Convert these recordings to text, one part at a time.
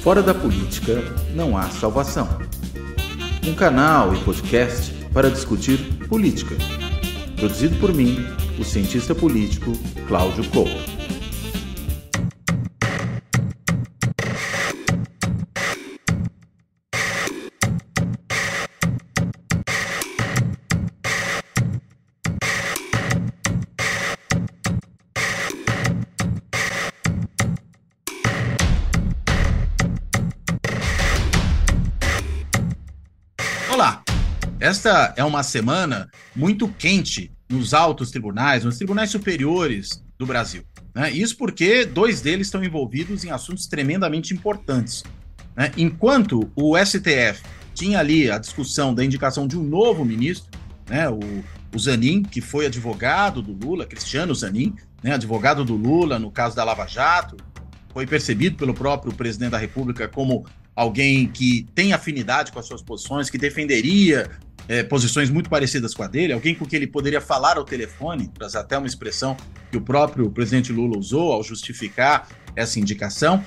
Fora da política não há salvação. Um canal e podcast para discutir política. Produzido por mim, o cientista político Cláudio Couto. Olá! Esta é uma semana muito quente nos altos tribunais, nos tribunais superiores do Brasil, né? Isso porque dois deles estão envolvidos em assuntos tremendamente importantes, né? Enquanto o STF tinha ali a discussão da indicação de um novo ministro, né? O Zanin, que foi advogado do Lula, Cristiano Zanin, né? Advogado do Lula no caso da Lava Jato, foi percebido pelo próprio presidente da República como alguém que tem afinidade com as suas posições, que defenderia posições muito parecidas com a dele, alguém com quem ele poderia falar ao telefone, para usar até uma expressão que o próprio presidente Lula usou ao justificar essa indicação.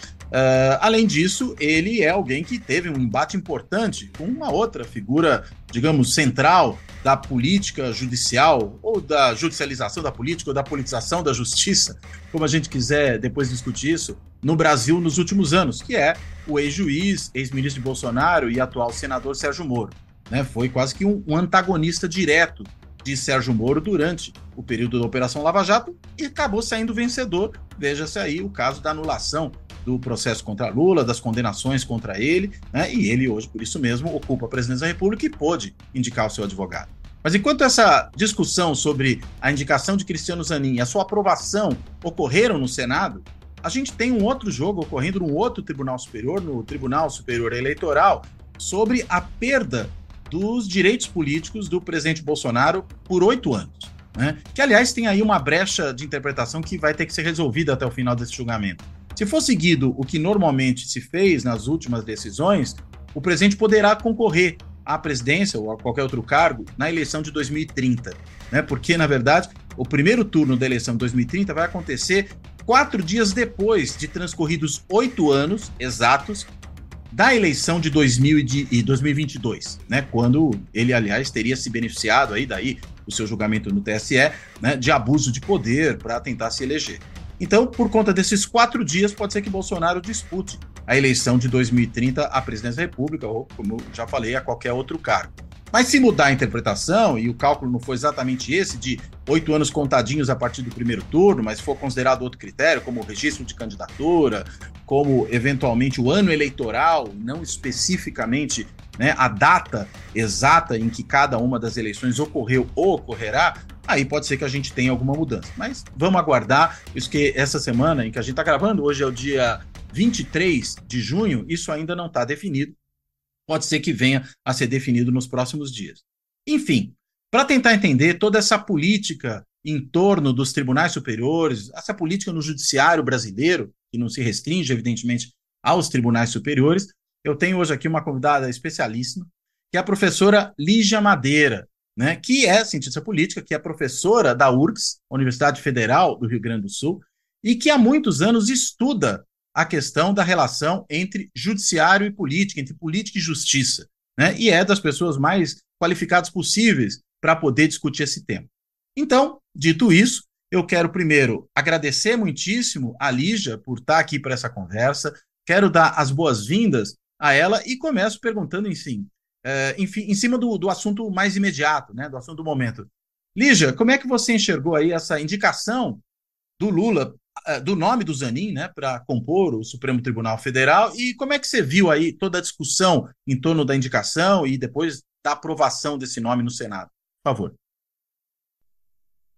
Além disso, ele é alguém que teve um embate importante com uma outra figura, digamos, central da política judicial, ou da judicialização da política, ou da politização da justiça, como a gente quiser depois discutir isso, no Brasil nos últimos anos, que é o ex-juiz, ex-ministro de Bolsonaro e atual senador Sérgio Moro, né? Foi quase que um antagonista direto de Sérgio Moro durante o período da Operação Lava Jato e acabou saindo vencedor. Veja-se aí o caso da anulação do processo contra Lula, das condenações contra ele, né? E ele hoje, por isso mesmo, ocupa a presidência da República e pôde indicar o seu advogado. Mas enquanto essa discussão sobre a indicação de Cristiano Zanin e a sua aprovação ocorreram no Senado, a gente tem um outro jogo ocorrendo num outro Tribunal Superior, no Tribunal Superior Eleitoral, sobre a perda dos direitos políticos do presidente Bolsonaro por 8 anos, né? Que, aliás, tem aí uma brecha de interpretação que vai ter que ser resolvida até o final desse julgamento. Se for seguido o que normalmente se fez nas últimas decisões, o presidente poderá concorrer à presidência ou a qualquer outro cargo na eleição de 2030, né? Porque, na verdade, o primeiro turno da eleição de 2030 vai acontecer 4 dias depois de transcorridos 8 anos exatos da eleição de 2022, né? Quando ele, aliás, teria se beneficiado aí, daí o seu julgamento no TSE, né, de abuso de poder para tentar se eleger. Então, por conta desses 4 dias, pode ser que Bolsonaro dispute a eleição de 2030 à presidência da República, ou, como eu já falei, a qualquer outro cargo. Mas se mudar a interpretação, e o cálculo não foi exatamente esse, de 8 anos contadinhos a partir do primeiro turno, mas for considerado outro critério, como o registro de candidatura, como, eventualmente, o ano eleitoral, não especificamente, né, a data exata em que cada uma das eleições ocorreu ou ocorrerá, aí pode ser que a gente tenha alguma mudança. Mas vamos aguardar, isso que essa semana em que a gente está gravando, hoje é o dia 23 de junho, isso ainda não está definido. Pode ser que venha a ser definido nos próximos dias. Enfim, para tentar entender toda essa política em torno dos tribunais superiores, essa política no judiciário brasileiro, que não se restringe, evidentemente, aos tribunais superiores, eu tenho hoje aqui uma convidada especialíssima, que é a professora Lígia Madeira, né, que é cientista política, que é professora da URGS, Universidade Federal do Rio Grande do Sul, e que há muitos anos estuda a questão da relação entre judiciário e política, entre política e justiça, né? E é das pessoas mais qualificadas possíveis para poder discutir esse tema. Então, dito isso, eu quero primeiro agradecer muitíssimo a Lígia por estar aqui para essa conversa, quero dar as boas-vindas a ela e começo perguntando, enfim, em cima do assunto mais imediato, né? Do assunto do momento. Lígia, como é que você enxergou aí essa indicação do Lula, do nome do Zanin, né, para compor o Supremo Tribunal Federal, e como é que você viu aí toda a discussão em torno da indicação e depois da aprovação desse nome no Senado? Por favor.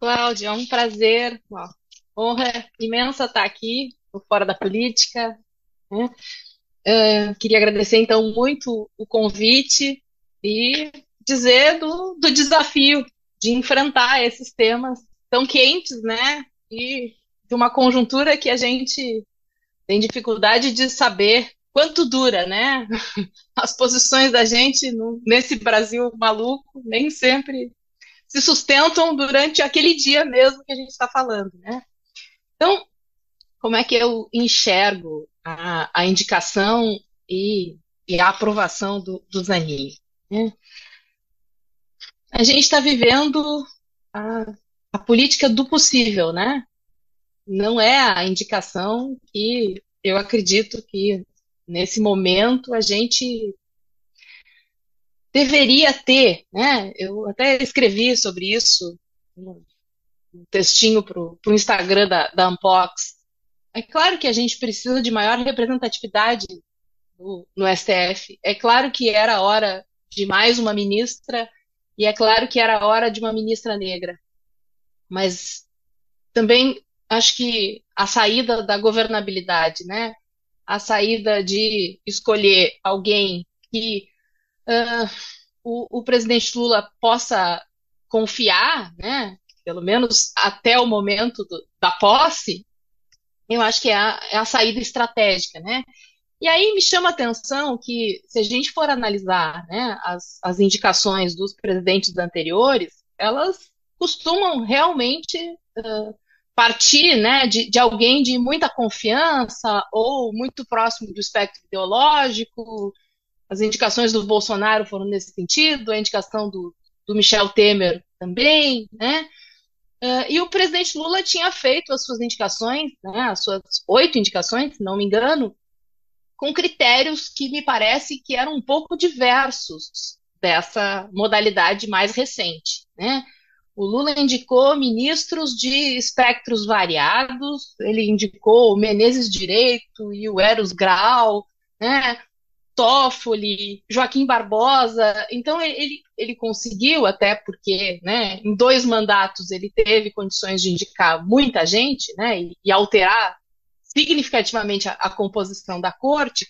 Cláudia, é um prazer, uma honra imensa estar aqui no Fora da Política, né? Queria agradecer, então, muito o convite e dizer do desafio de enfrentar esses temas tão quentes, né? E de uma conjuntura que a gente tem dificuldade de saber quanto dura, né? As posições da gente nesse Brasil maluco nem sempre se sustentam durante aquele dia mesmo que a gente está falando, né? Então, como é que eu enxergo a indicação e a aprovação do Zanin, né? A gente está vivendo a, a política do possível, né? Não é a indicação que eu acredito que, nesse momento, a gente deveria ter, né? Eu até escrevi sobre isso, um textinho para o Instagram da Unbox. É claro que a gente precisa de maior representatividade no STF. É claro que era a hora de mais uma ministra, e é claro que era a hora de uma ministra negra. Mas também acho que a saída da governabilidade, né? A saída de escolher alguém que uh, o presidente Lula possa confiar, né? Pelo menos até o momento da posse, eu acho que é a saída estratégica, né? E aí me chama a atenção que, se a gente for analisar, né, as indicações dos presidentes anteriores, elas costumam realmente partir, né, de alguém de muita confiança ou muito próximo do espectro ideológico. As indicações do Bolsonaro foram nesse sentido, a indicação do Michel Temer também, né? E o presidente Lula tinha feito as suas indicações, né, as suas 8 indicações, se não me engano, com critérios que me parece que eram um pouco diversos dessa modalidade mais recente, né? O Lula indicou ministros de espectros variados, ele indicou o Menezes Direito e o Eros Grau, né? Toffoli, Joaquim Barbosa. Então ele conseguiu, até porque, né, em 2 mandatos ele teve condições de indicar muita gente, né, e alterar significativamente a composição da corte,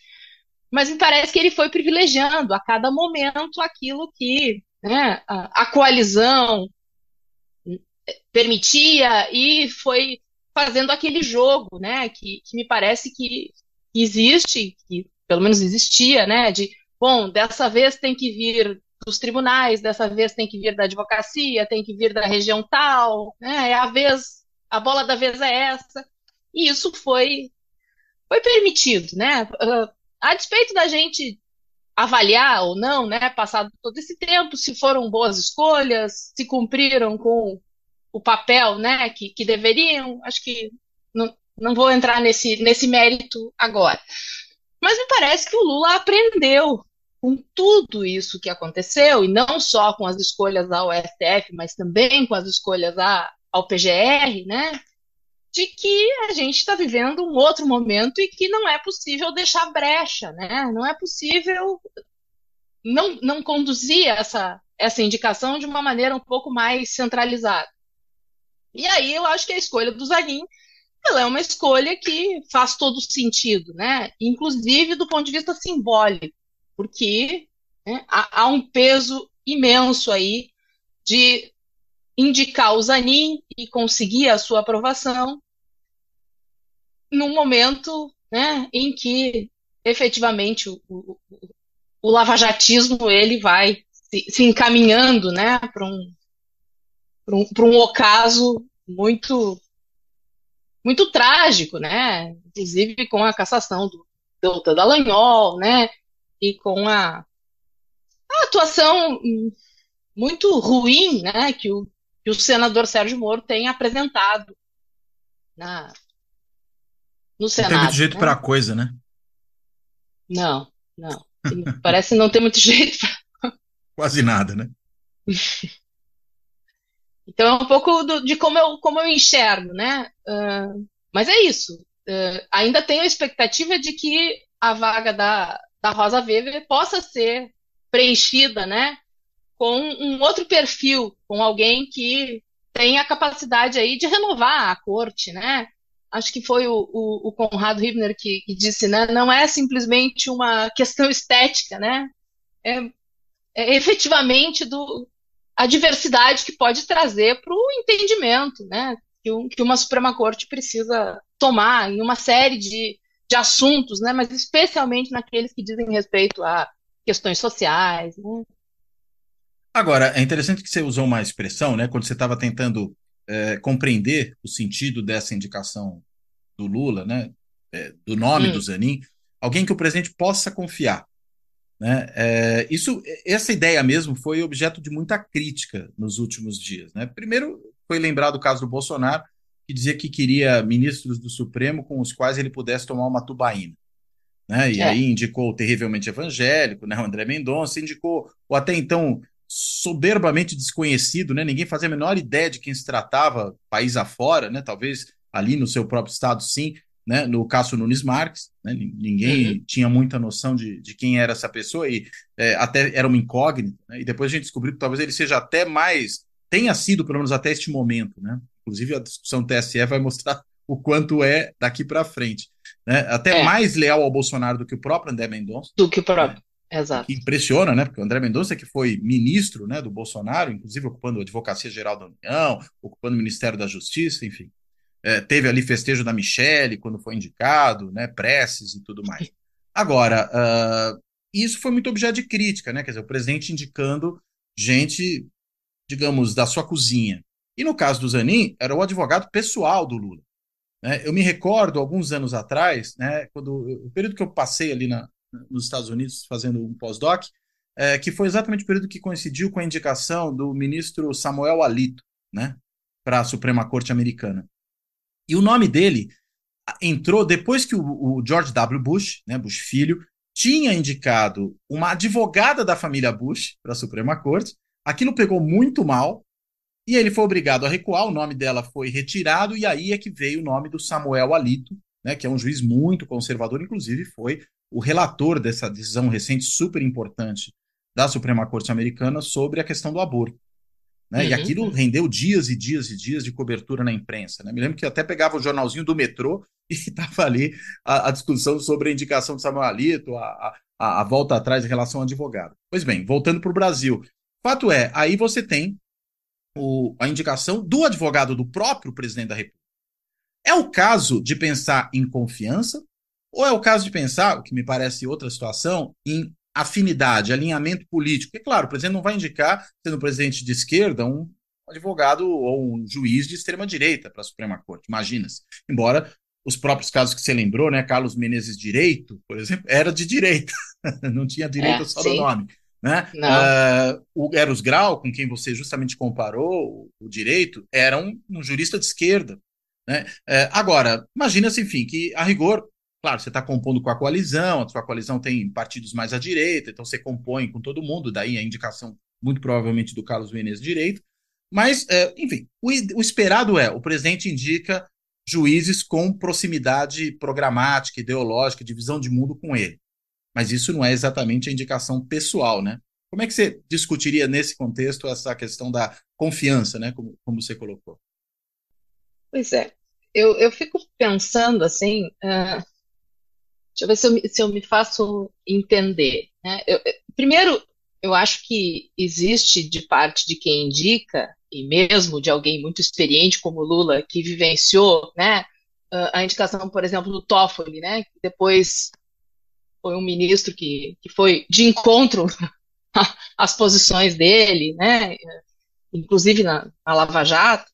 mas me parece que ele foi privilegiando a cada momento aquilo que, né, a coalizão permitia, e foi fazendo aquele jogo, né, que me parece que existe, que pelo menos existia, né, de, bom, dessa vez tem que vir dos tribunais, dessa vez tem que vir da advocacia, tem que vir da região tal, né, é a vez, a bola da vez é essa, e isso foi permitido, né, a despeito da gente avaliar ou não, né, passado todo esse tempo, se foram boas escolhas, se cumpriram com o papel, né, que deveriam. Acho que não vou entrar nesse mérito agora. Mas me parece que o Lula aprendeu com tudo isso que aconteceu, e não só com as escolhas ao STF, mas também com as escolhas ao PGR, né, de que a gente está vivendo um outro momento e que não é possível deixar brecha, né? Não é possível não conduzir essa indicação de uma maneira um pouco mais centralizada. E aí eu acho que a escolha do Zanin, ela é uma escolha que faz todo sentido, né? Inclusive do ponto de vista simbólico, porque, né, há um peso imenso aí de indicar o Zanin e conseguir a sua aprovação num momento, né, em que efetivamente o lavajatismo ele vai se encaminhando, né, para um ocaso muito trágico, né? Inclusive com a cassação do Deltan Dallagnol, né? E com a atuação muito ruim, né? Que o senador Sérgio Moro tem apresentado na, no Não tem muito Senado, jeito para né? a coisa, né? Não, não. Ele parece não ter muito jeito. Quase nada, né? Então é um pouco de como eu enxergo, né? Mas é isso. Ainda tenho a expectativa de que a vaga da Rosa Weber possa ser preenchida, né? Com um outro perfil, com alguém que tem a capacidade aí de renovar a corte, né? Acho que foi o Conrado Hübner que disse, né? Não é simplesmente uma questão estética, né? É, é efetivamente a diversidade que pode trazer para o entendimento, né? Que uma Suprema Corte precisa tomar em uma série de assuntos, né? Mas especialmente naqueles que dizem respeito a questões sociais, né? Agora, é interessante que você usou uma expressão, né, quando você estava tentando compreender o sentido dessa indicação do Lula, né, do nome do Hum, Zanin. alguém que o presidente possa confiar, né? Essa ideia mesmo foi objeto de muita crítica nos últimos dias, né? Primeiro, foi lembrado o caso do Bolsonaro, que dizia que queria ministros do Supremo com os quais ele pudesse tomar uma tubaína, né? E aí É. indicou o terrivelmente evangélico, né? O André Mendonça, indicou o até então soberbamente desconhecido, né? Ninguém fazia a menor ideia de quem se tratava, país afora, né? Talvez ali no seu próprio estado, sim, né? No Cássio Nunes Marques, né? Uhum. Ninguém tinha muita noção de quem era essa pessoa e até era uma incógnita, né? E depois a gente descobriu que talvez ele seja até mais, tenha sido pelo menos até este momento, né? Inclusive a discussão do TSE vai mostrar o quanto é daqui para frente, né? Até É, mais leal ao Bolsonaro do que o próprio André Mendonça, do que o né? próprio. O que Exato. impressiona, né? Porque o André Mendonça, que foi ministro, né, do Bolsonaro, inclusive ocupando a Advocacia Geral da União, ocupando o Ministério da Justiça, enfim. Teve ali festejo da Michelle quando foi indicado, né? Preces e tudo mais. Agora, isso foi muito objeto de crítica, né? Quer dizer, o presidente indicando gente, digamos, da sua cozinha. E no caso do Zanin, era o advogado pessoal do Lula, né? Eu me recordo, alguns anos atrás, né, o período que eu passei ali nos Estados Unidos fazendo um pós-doc, que foi exatamente o período que coincidiu com a indicação do ministro Samuel Alito, né, para a Suprema Corte Americana. E o nome dele entrou depois que o George W. Bush, né, Bush filho, tinha indicado uma advogada da família Bush para a Suprema Corte. Aquilo pegou muito mal, e ele foi obrigado a recuar, o nome dela foi retirado, e aí é que veio o nome do Samuel Alito, né, que é um juiz muito conservador, inclusive foi o relator dessa decisão recente super importante da Suprema Corte Americana sobre a questão do aborto. Né, e Uhum, aquilo uhum. rendeu dias e dias e dias de cobertura na imprensa. Né? Me lembro que eu até pegava o jornalzinho do metrô e estava ali a discussão sobre a indicação de Samuel Alito, a volta atrás em relação ao advogado. Pois bem, voltando para o Brasil. Fato é, aí você tem a indicação do advogado do próprio presidente da República. É o caso de pensar em confiança ou é o caso de pensar, o que me parece outra situação, em afinidade, alinhamento político? Porque, claro, o presidente não vai indicar, sendo presidente de esquerda, um advogado ou um juiz de extrema-direita para a Suprema Corte, imagina-se. Embora os próprios casos que você lembrou, né, Carlos Menezes Direito, por exemplo, era de direita, não tinha direita só no Sim. nome. Né? Não. O Eros Grau, com quem você justamente comparou o direito, era um jurista de esquerda. Né? Agora, imagina-se, enfim, que a rigor, claro, você está compondo com a sua coalizão tem partidos mais à direita, então você compõe com todo mundo, daí a indicação, muito provavelmente, do Carlos Menezes Direito. Mas, enfim, o esperado o presidente indica juízes com proximidade programática, ideológica, de visão de mundo com ele. Mas isso não é exatamente a indicação pessoal, né? Como é que você discutiria nesse contexto essa questão da confiança, né? Como você colocou? Pois é. Eu fico pensando assim, deixa eu ver se eu me faço entender, né? Primeiro, eu acho que existe de parte de quem indica, e mesmo de alguém muito experiente como o Lula, que vivenciou, né, a indicação, por exemplo, do Toffoli, né, que depois foi um ministro que foi de encontro às posições dele, né, inclusive na Lava Jato.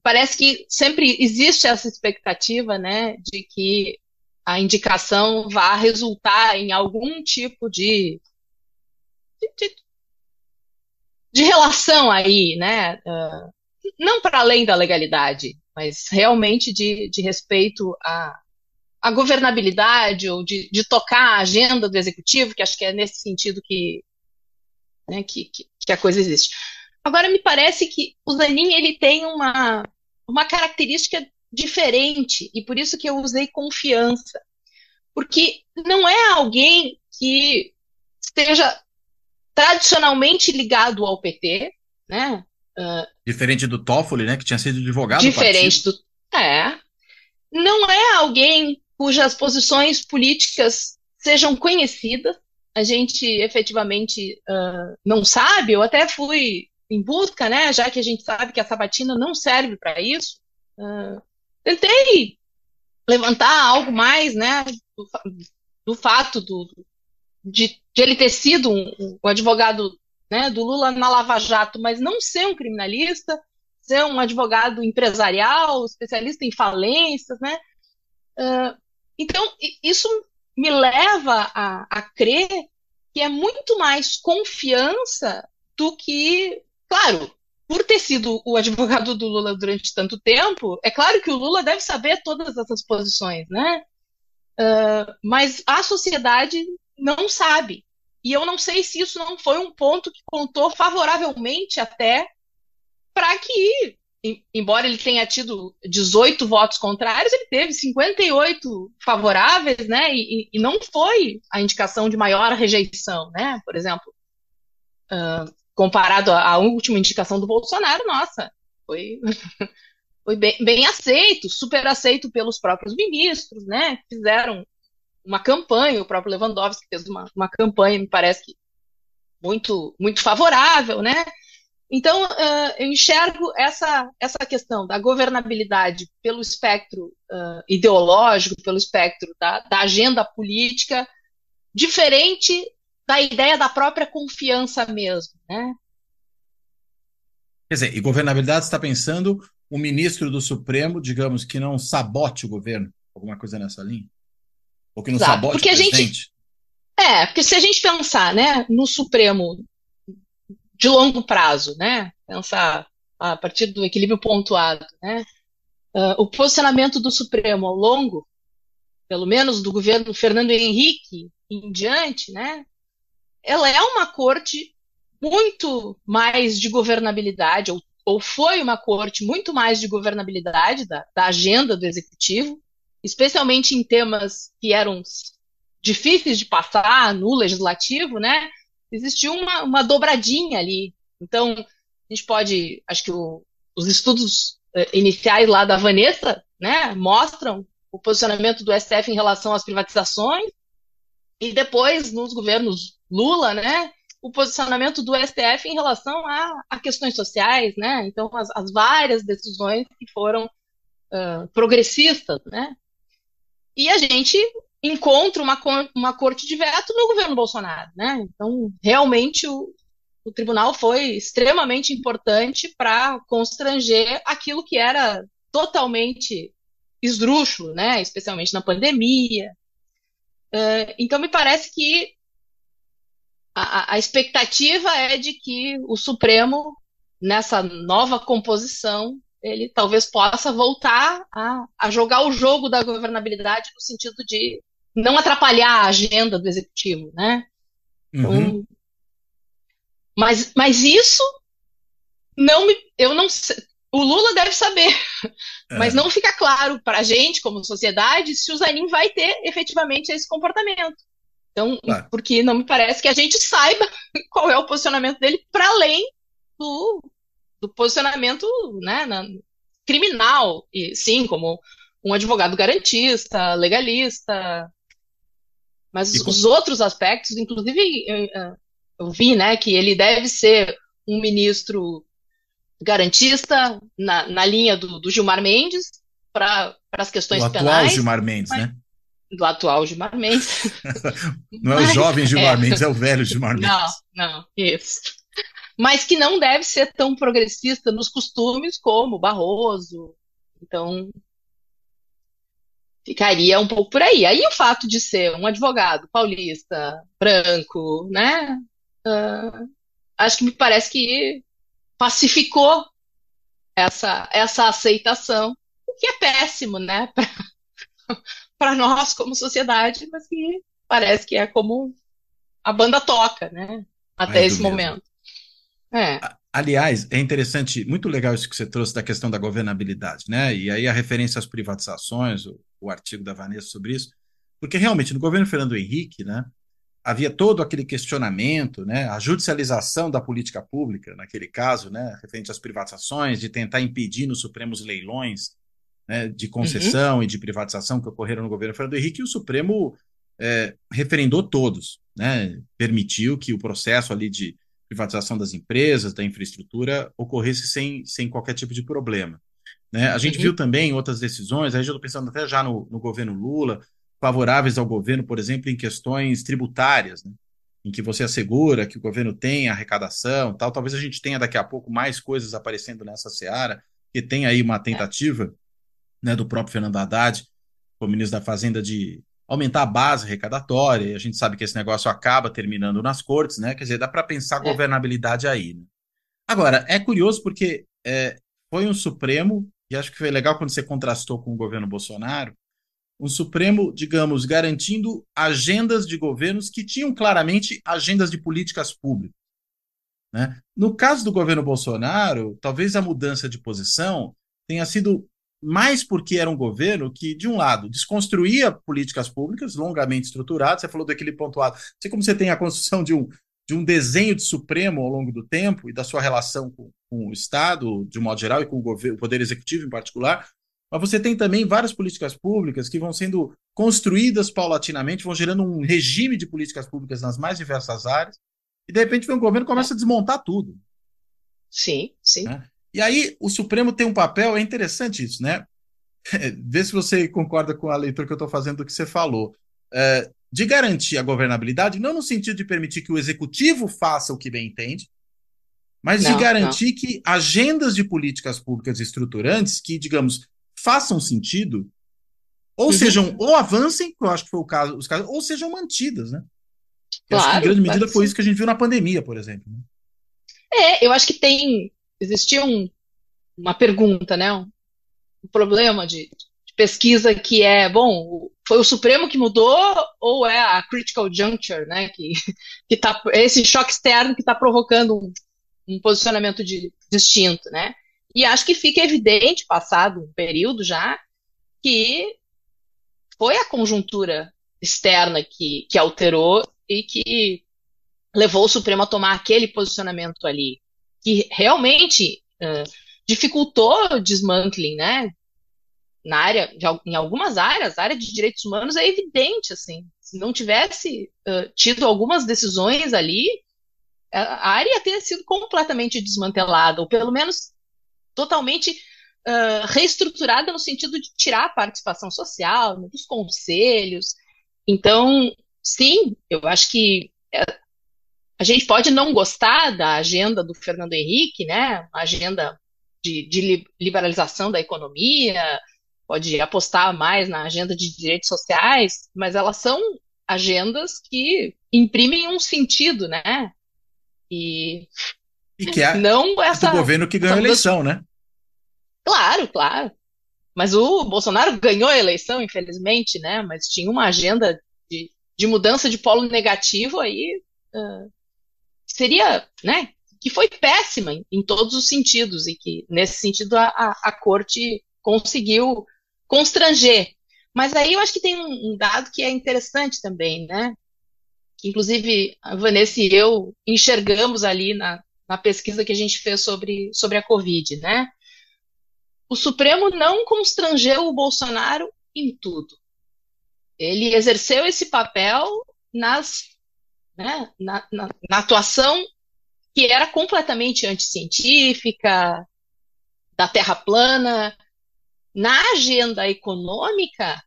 Parece que sempre existe essa expectativa, né, de que a indicação vá resultar em algum tipo de, de relação aí, né, não para além da legalidade, mas realmente de respeito à governabilidade ou de tocar a agenda do executivo, que acho que é nesse sentido né, que a coisa existe. Agora, me parece que o Zanin ele tem uma característica diferente, e por isso que eu usei confiança, porque não é alguém que esteja tradicionalmente ligado ao PT, né? Diferente do Toffoli, né? Que tinha sido advogado do partido. Diferente do. É. Não é alguém cujas posições políticas sejam conhecidas. A gente efetivamente não sabe, eu até fui em busca, né? Já que a gente sabe que a sabatina não serve para isso. Tentei levantar algo mais, né? Do fato de ele ter sido um advogado, né, do Lula na Lava Jato, mas não ser um criminalista, ser um advogado empresarial, especialista em falências, né? Então, isso me leva a crer que é muito mais confiança do que, claro, por ter sido o advogado do Lula durante tanto tempo, é claro que o Lula deve saber todas essas posições, né? Mas a sociedade não sabe. E eu não sei se isso não foi um ponto que contou favoravelmente até para que, embora ele tenha tido 18 votos contrários, ele teve 58 favoráveis, né? E não foi a indicação de maior rejeição, né? Por exemplo, comparado à última indicação do Bolsonaro, nossa, foi, foi bem aceito, super aceito pelos próprios ministros, né? Fizeram uma campanha, o próprio Lewandowski fez uma campanha, me parece que muito favorável, né? Então, eu enxergo essa questão da governabilidade pelo espectro ideológico, pelo espectro da agenda política, diferente da ideia da própria confiança mesmo, né? Quer dizer, e governabilidade está pensando o ministro do Supremo, digamos, que não sabote o governo, alguma coisa nessa linha? Ou que não Exato. sabote o presidente? Porque se a gente pensar, né, no Supremo de longo prazo, né, pensar a partir do equilíbrio pontuado, né, o posicionamento do Supremo ao longo, pelo menos do governo Fernando Henrique em diante, né, ela é uma corte muito mais de governabilidade, ou foi uma corte muito mais de governabilidade da agenda do executivo, especialmente em temas que eram difíceis de passar no legislativo, né? Existiu uma dobradinha ali. Então, a gente pode, acho que os estudos iniciais lá da Vanessa, né, mostram o posicionamento do STF em relação às privatizações, e depois, nos governos Lula, né, o posicionamento do STF em relação a questões sociais, né? Então, as várias decisões que foram progressistas, né? E a gente encontra uma corte de veto no governo Bolsonaro, né? Então, realmente, o tribunal foi extremamente importante para constranger aquilo que era totalmente esdrúxulo, né? Especialmente na pandemia. Então, me parece que a expectativa é de que o Supremo, nessa nova composição, ele talvez possa voltar a jogar o jogo da governabilidade no sentido de não atrapalhar a agenda do executivo, né? Uhum. Então, mas isso eu não sei. O Lula deve saber, mas É, não fica claro para a gente, como sociedade, se o Zanin vai ter efetivamente esse comportamento. Então, claro. porque não me parece que a gente saiba qual é o posicionamento dele para além do, do posicionamento, né, criminal, e sim, como um advogado garantista, legalista, E mas com, os outros aspectos, inclusive, eu vi, né, que ele deve ser um ministro garantista na linha do Gilmar Mendes para as o questões atual penais, Gilmar Mendes, mas, né? do atual Gilmar Mendes, Não é o mas jovem Gilmar Mendes, é o velho Gilmar não, Mendes. não, isso. Mas que não deve ser tão progressista nos costumes como Barroso. Então, ficaria um pouco por aí. Aí o fato de ser um advogado paulista, branco, né? ah, Acho que me parece que pacificou essa aceitação, o que é péssimo, né? Para nós como sociedade, mas que parece que é como a banda toca, né? Até Mais do esse mesmo. momento. É. Aliás, é interessante, muito legal isso que você trouxe da questão da governabilidade, né? E aí a referência às privatizações, o artigo da Vanessa sobre isso, porque realmente no governo Fernando Henrique, né, havia todo aquele questionamento, né, a judicialização da política pública, naquele caso, né, referente às privatizações, de tentar impedir nos Supremos leilões, né, de Uhum, concessão e de privatização que ocorreram no governo Fernando Henrique, e o Supremo referendou todos, né, permitiu que o processo ali de privatização das empresas, da infraestrutura, ocorresse sem qualquer tipo de problema. Né? A gente uhum, viu também outras decisões, aí já estou pensando até já no governo Lula, favoráveis ao governo, por exemplo, em questões tributárias, né? Em que você assegura que o governo tem arrecadação, tal. Talvez a gente tenha daqui a pouco mais coisas aparecendo nessa seara, que tem aí uma é, tentativa, né, do próprio Fernando Haddad com o ministro da Fazenda de aumentar a base arrecadatória, e a gente sabe que esse negócio acaba terminando nas cortes, né? Quer dizer, dá para pensar É. governabilidade aí, né? Agora, é curioso porque foi um Supremo, e acho que foi legal quando você contrastou com o governo Bolsonaro, um Supremo, digamos, garantindo agendas de governos que tinham claramente agendas de políticas públicas, né? No caso do governo Bolsonaro, talvez a mudança de posição tenha sido mais porque era um governo que, de um lado, desconstruía políticas públicas longamente estruturadas. Você falou daquele pontuado. Assim como você tem a construção de um desenho de Supremo ao longo do tempo e da sua relação com o Estado, de um modo geral, e com o governo, o Poder Executivo em particular, mas você tem também várias políticas públicas que vão sendo construídas paulatinamente, vão gerando um regime de políticas públicas nas mais diversas áreas, e de repente vem um governo que É. começa a desmontar tudo, Sim, sim. né? E aí o Supremo tem um papel, é interessante isso, né? Vê se você concorda com a leitura que eu estou fazendo do que você falou. De garantir a governabilidade, não no sentido de permitir que o executivo faça o que bem entende, mas de Não, não. garantir que agendas de políticas públicas estruturantes que, digamos, façam sentido, ou Uhum. sejam, ou avancem, que eu acho que foi o caso, os casos, ou sejam mantidas, né? Eu acho que em Claro, grande claro medida que foi isso sim. que a gente viu na pandemia, por exemplo, né? Eu acho que existia uma pergunta, né? Um problema de pesquisa que bom, foi o Supremo que mudou ou é a critical juncture, né? Que tá, é esse choque externo que está provocando um posicionamento distinto, né? E acho que fica evidente, passado um período já, que foi a conjuntura externa que alterou e que levou o Supremo a tomar aquele posicionamento ali, que realmente dificultou o desmantling, né? Na área, em algumas áreas, a área de direitos humanos é evidente, assim, se não tivesse tido algumas decisões ali, a área ia ter sido completamente desmantelada, ou pelo menos totalmente reestruturada no sentido de tirar a participação social, né, dos conselhos. Então, sim, eu acho que a gente pode não gostar da agenda do Fernando Henrique, né? A agenda de liberalização da economia, pode apostar mais na agenda de direitos sociais, mas elas são agendas que imprimem um sentido, né? E E que é não do governo que essa ganhou a mudança. eleição, né? Claro, claro. Mas o Bolsonaro ganhou a eleição, infelizmente, né? Mas tinha uma agenda de mudança de polo negativo aí, seria, né? Que foi péssima em todos os sentidos e que, nesse sentido, a corte conseguiu constranger. Mas aí eu acho que tem um dado que é interessante também, né? Que, inclusive, a Vanessa e eu enxergamos ali na pesquisa que a gente fez sobre a Covid, né? O Supremo não constrangeu o Bolsonaro em tudo. Ele exerceu esse papel né, na atuação que era completamente anticientífica, da terra plana. Na agenda econômica,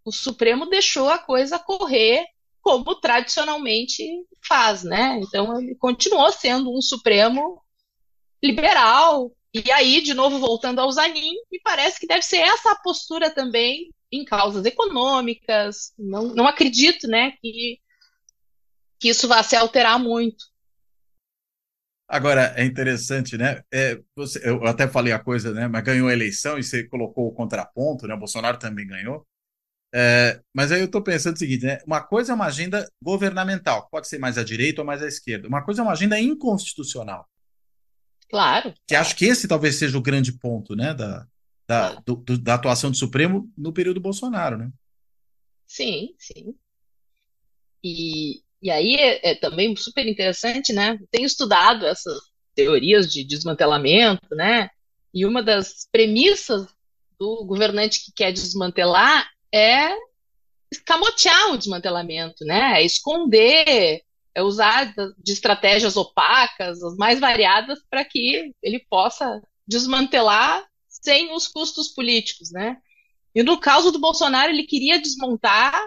o Supremo deixou a coisa correr como tradicionalmente faz, né? Então ele continuou sendo um Supremo liberal. E aí, de novo, voltando ao Zanin, me parece que deve ser essa a postura também em causas econômicas. Não acredito, né, que isso vá se alterar muito. Agora, é interessante, né? Eu até falei a coisa, né? Mas ganhou a eleição e você colocou o contraponto, né? O Bolsonaro também ganhou. Mas aí eu estou pensando o seguinte, né? Uma coisa é uma agenda governamental, pode ser mais à direita ou mais à esquerda. Uma coisa é uma agenda inconstitucional, Claro, que acho claro, que esse talvez seja o grande ponto, né? claro. Da atuação do Supremo no período Bolsonaro, né? Sim, sim. E aí é também super interessante, né? Tenho estudado essas teorias de desmantelamento, né? E uma das premissas do governante que quer desmantelar é escamotear o desmantelamento, né? É esconder, é usar de estratégias opacas, as mais variadas, para que ele possa desmantelar sem os custos políticos, né? E no caso do Bolsonaro, ele queria desmontar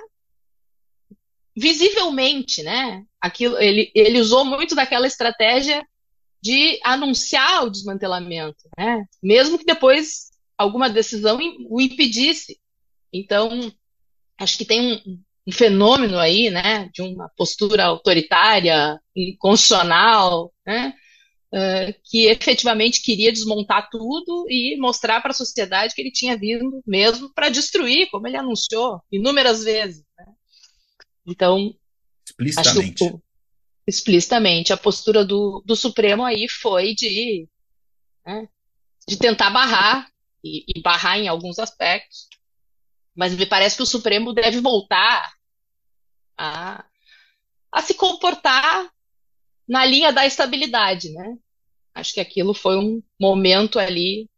visivelmente, né? Aquilo, ele usou muito daquela estratégia de anunciar o desmantelamento, né? Mesmo que depois alguma decisão o impedisse. Então, Acho que tem um fenômeno aí, né, de uma postura autoritária, inconstitucional, né, que efetivamente queria desmontar tudo e mostrar para a sociedade que ele tinha vindo mesmo para destruir, como ele anunciou inúmeras vezes. Então, acho que Explicitamente. explicitamente a postura do Supremo aí foi né, de tentar barrar e barrar em alguns aspectos, mas me parece que o Supremo deve voltar a, a se comportar na linha da estabilidade, né? Acho que aquilo foi um momento ali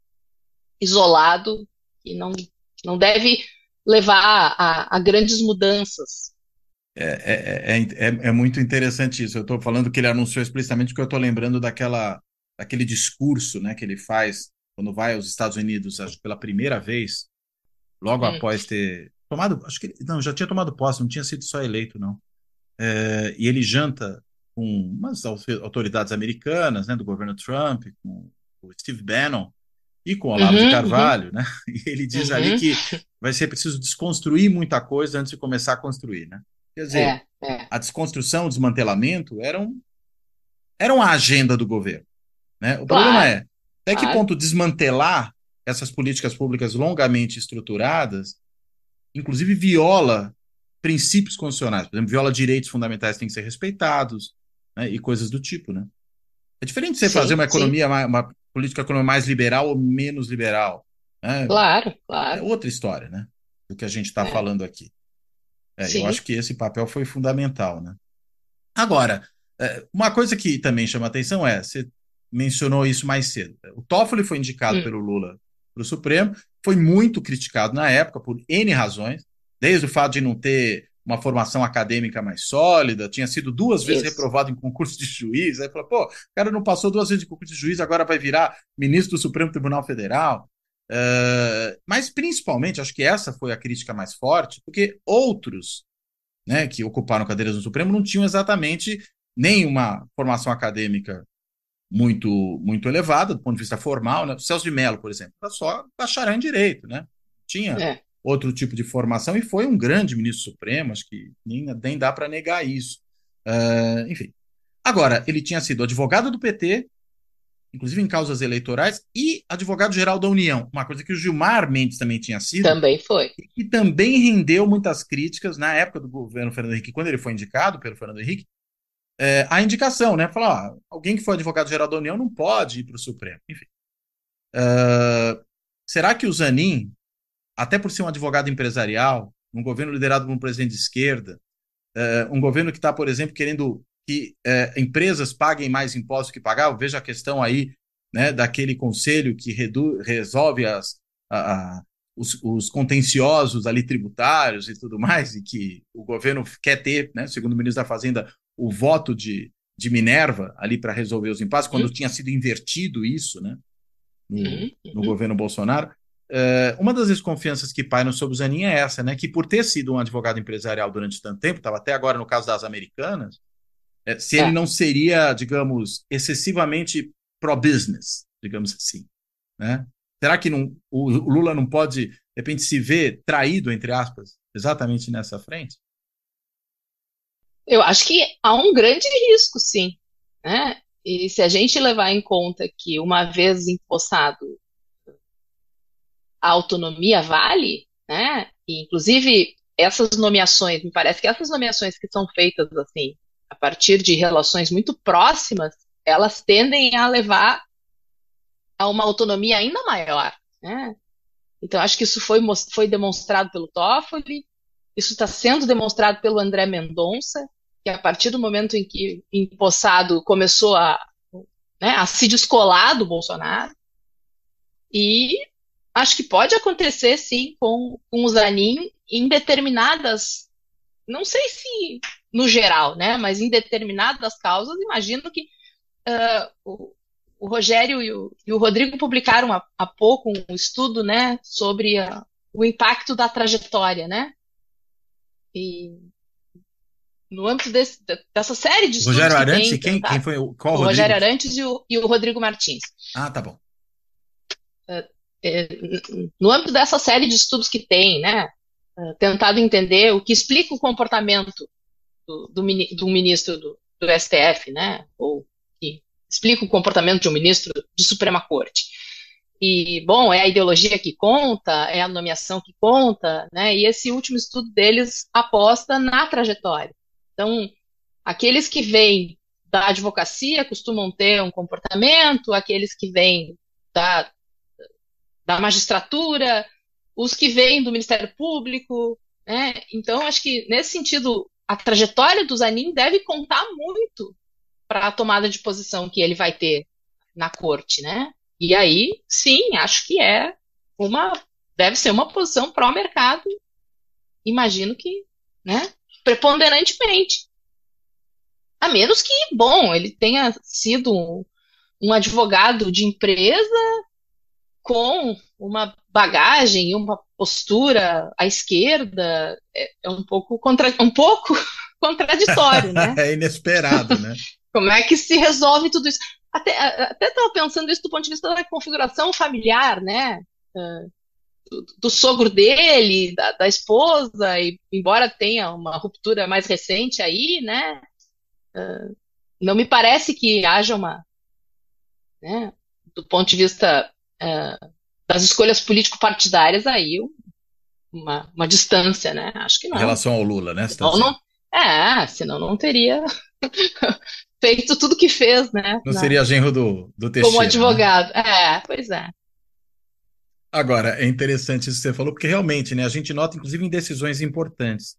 isolado e não deve levar a grandes mudanças. É muito interessante isso. Eu estou falando que ele anunciou explicitamente porque eu estou lembrando daquele discurso, né, que ele faz quando vai aos Estados Unidos, acho que pela primeira vez, logo Hum, após ter tomado, acho que não, já tinha tomado posse, não tinha sido só eleito, não. E ele janta com umas autoridades americanas, né, do governo Trump, com o Steve Bannon e com o Olavo de uhum, uhum, Carvalho, né? E ele diz ali uhum. que vai ser preciso desconstruir muita coisa antes de começar a construir, né? Quer dizer, É, a desconstrução, o desmantelamento eram a agenda do governo, né? O problema claro, é até que claro. ponto desmantelar essas políticas públicas longamente estruturadas, inclusive viola princípios constitucionais, por exemplo, viola direitos fundamentais que têm que ser respeitados, né? E coisas do tipo, né? É diferente você fazer Sim, uma sim, economia, uma política econômica mais liberal ou menos liberal, né? claro, É claro. outra história, né? Do que a gente está É, falando aqui. Eu sim. acho que esse papel foi fundamental, né? Agora, uma coisa que também chama atenção você mencionou isso mais cedo. O Toffoli foi indicado Hum, pelo Lula para o Supremo, foi muito criticado na época por N razões, desde o fato de não ter uma formação acadêmica mais sólida, tinha sido duas vezes isso. reprovado em concurso de juiz, aí falou, pô, o cara não passou duas vezes de concurso de juiz, agora vai virar ministro do Supremo Tribunal Federal. Mas principalmente, acho que essa foi a crítica mais forte, porque outros, né, que ocuparam cadeiras no Supremo não tinham exatamente nenhuma formação acadêmica muito elevada do ponto de vista formal, né? O Celso de Mello, por exemplo, era só bacharel em direito, né? Tinha É. outro tipo de formação e foi um grande ministro supremo, acho que nem dá para negar isso. Enfim. Agora, ele tinha sido advogado do PT, inclusive em causas eleitorais, e advogado-geral da União, uma coisa que o Gilmar Mendes também tinha sido, Também foi. e também rendeu muitas críticas na época do governo Fernando Henrique, quando ele foi indicado pelo Fernando Henrique, a indicação, né? Falar, alguém que foi advogado-geral da União não pode ir para o Supremo. Enfim. Será que o Zanin, até por ser um advogado empresarial, um governo liderado por um presidente de esquerda, um governo que está, por exemplo, querendo que empresas paguem mais impostos que pagavam, veja a questão aí, né, daquele conselho que resolve os contenciosos ali tributários e tudo mais, e que o governo quer ter, né, segundo o ministro da Fazenda, o voto de Minerva ali para resolver os impasses, quando Uhum, tinha sido invertido isso, né, uhum, no uhum. governo Bolsonaro. Uma das desconfianças que pairam sobre o Zanin é essa, né? Que por ter sido um advogado empresarial durante tanto tempo, estava até agora no caso das americanas, se ele É. não seria, digamos, excessivamente pro-business, digamos assim, né? Será que o Lula não pode, de repente, se ver traído, entre aspas, exatamente nessa frente? Eu acho que há um grande risco, sim, né? E se a gente levar em conta que, uma vez empossado, a autonomia vale, né? E, inclusive, essas nomeações, me parece que essas nomeações que são feitas assim, a partir de relações muito próximas, elas tendem a levar a uma autonomia ainda maior, né? Então, acho que isso foi demonstrado pelo Toffoli, isso está sendo demonstrado pelo André Mendonça, que a partir do momento em que empossado começou né, a se descolar do Bolsonaro, e acho que pode acontecer, sim, com o Zanin em determinadas, não sei se no geral, né, mas em determinadas causas, imagino que o, o Rogério e o Rodrigo publicaram há pouco um estudo, né, sobre o impacto da trajetória, né, e no âmbito dessa série de estudos Rogério que Arantes tem e quem tentado, foi, qual o Rodrigo? Rogério Arantes e o Rodrigo Martins. Ah, tá bom. É, no âmbito dessa série de estudos que tem, né, tentado entender o que explica o comportamento do ministro do STF, né? Ou que explica o comportamento de um ministro de Suprema Corte. E, bom, é a ideologia que conta, é a nomeação que conta, né? E esse último estudo deles aposta na trajetória. Então, aqueles que vêm da advocacia costumam ter um comportamento, aqueles que vêm da, da magistratura, os que vêm do Ministério Público, né? Então, acho que, nesse sentido, a trajetória do Zanin deve contar muito para a tomada de posição que ele vai ter na corte, né? E aí, sim, acho que deve ser uma posição pró-mercado, imagino que, né, preponderantemente. A menos que, bom, ele tenha sido um advogado de empresa com uma bagagem e uma postura à esquerda, é um pouco contraditório, né? É inesperado, né? Como é que se resolve tudo isso? Até estava pensando isso do ponto de vista da configuração familiar, né? Do sogro dele, da esposa, e embora tenha uma ruptura mais recente aí, né? Não me parece que haja né, do ponto de vista das escolhas político-partidárias aí, uma distância, né? Acho que Em não. relação ao Lula, né? Você está Senão dizendo. senão não teria feito tudo que fez, né? Não seria genro do Como Teixeira, né? advogado. Pois é. Agora, é interessante isso que você falou, porque realmente, né, a gente nota, inclusive, em decisões importantes.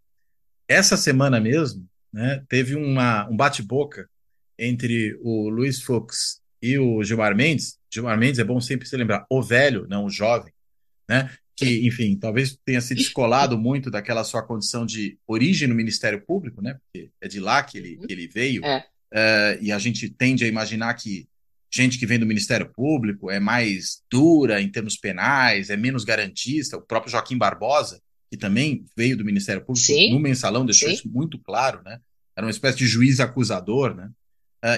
Essa semana mesmo, né, teve um bate-boca entre o Luiz Fux e o Gilmar Mendes. Gilmar Mendes, é bom sempre se lembrar, o velho, não o jovem, né? Que, enfim, talvez tenha se descolado muito daquela sua condição de origem no Ministério Público, né? Porque é de lá que ele veio, É. e a gente tende a imaginar que gente que vem do Ministério Público é mais dura em termos penais, é menos garantista. O próprio Joaquim Barbosa, que também veio do Ministério Público, no Sim, Mensalão deixou sim. isso muito claro, né? Era uma espécie de juiz acusador, né?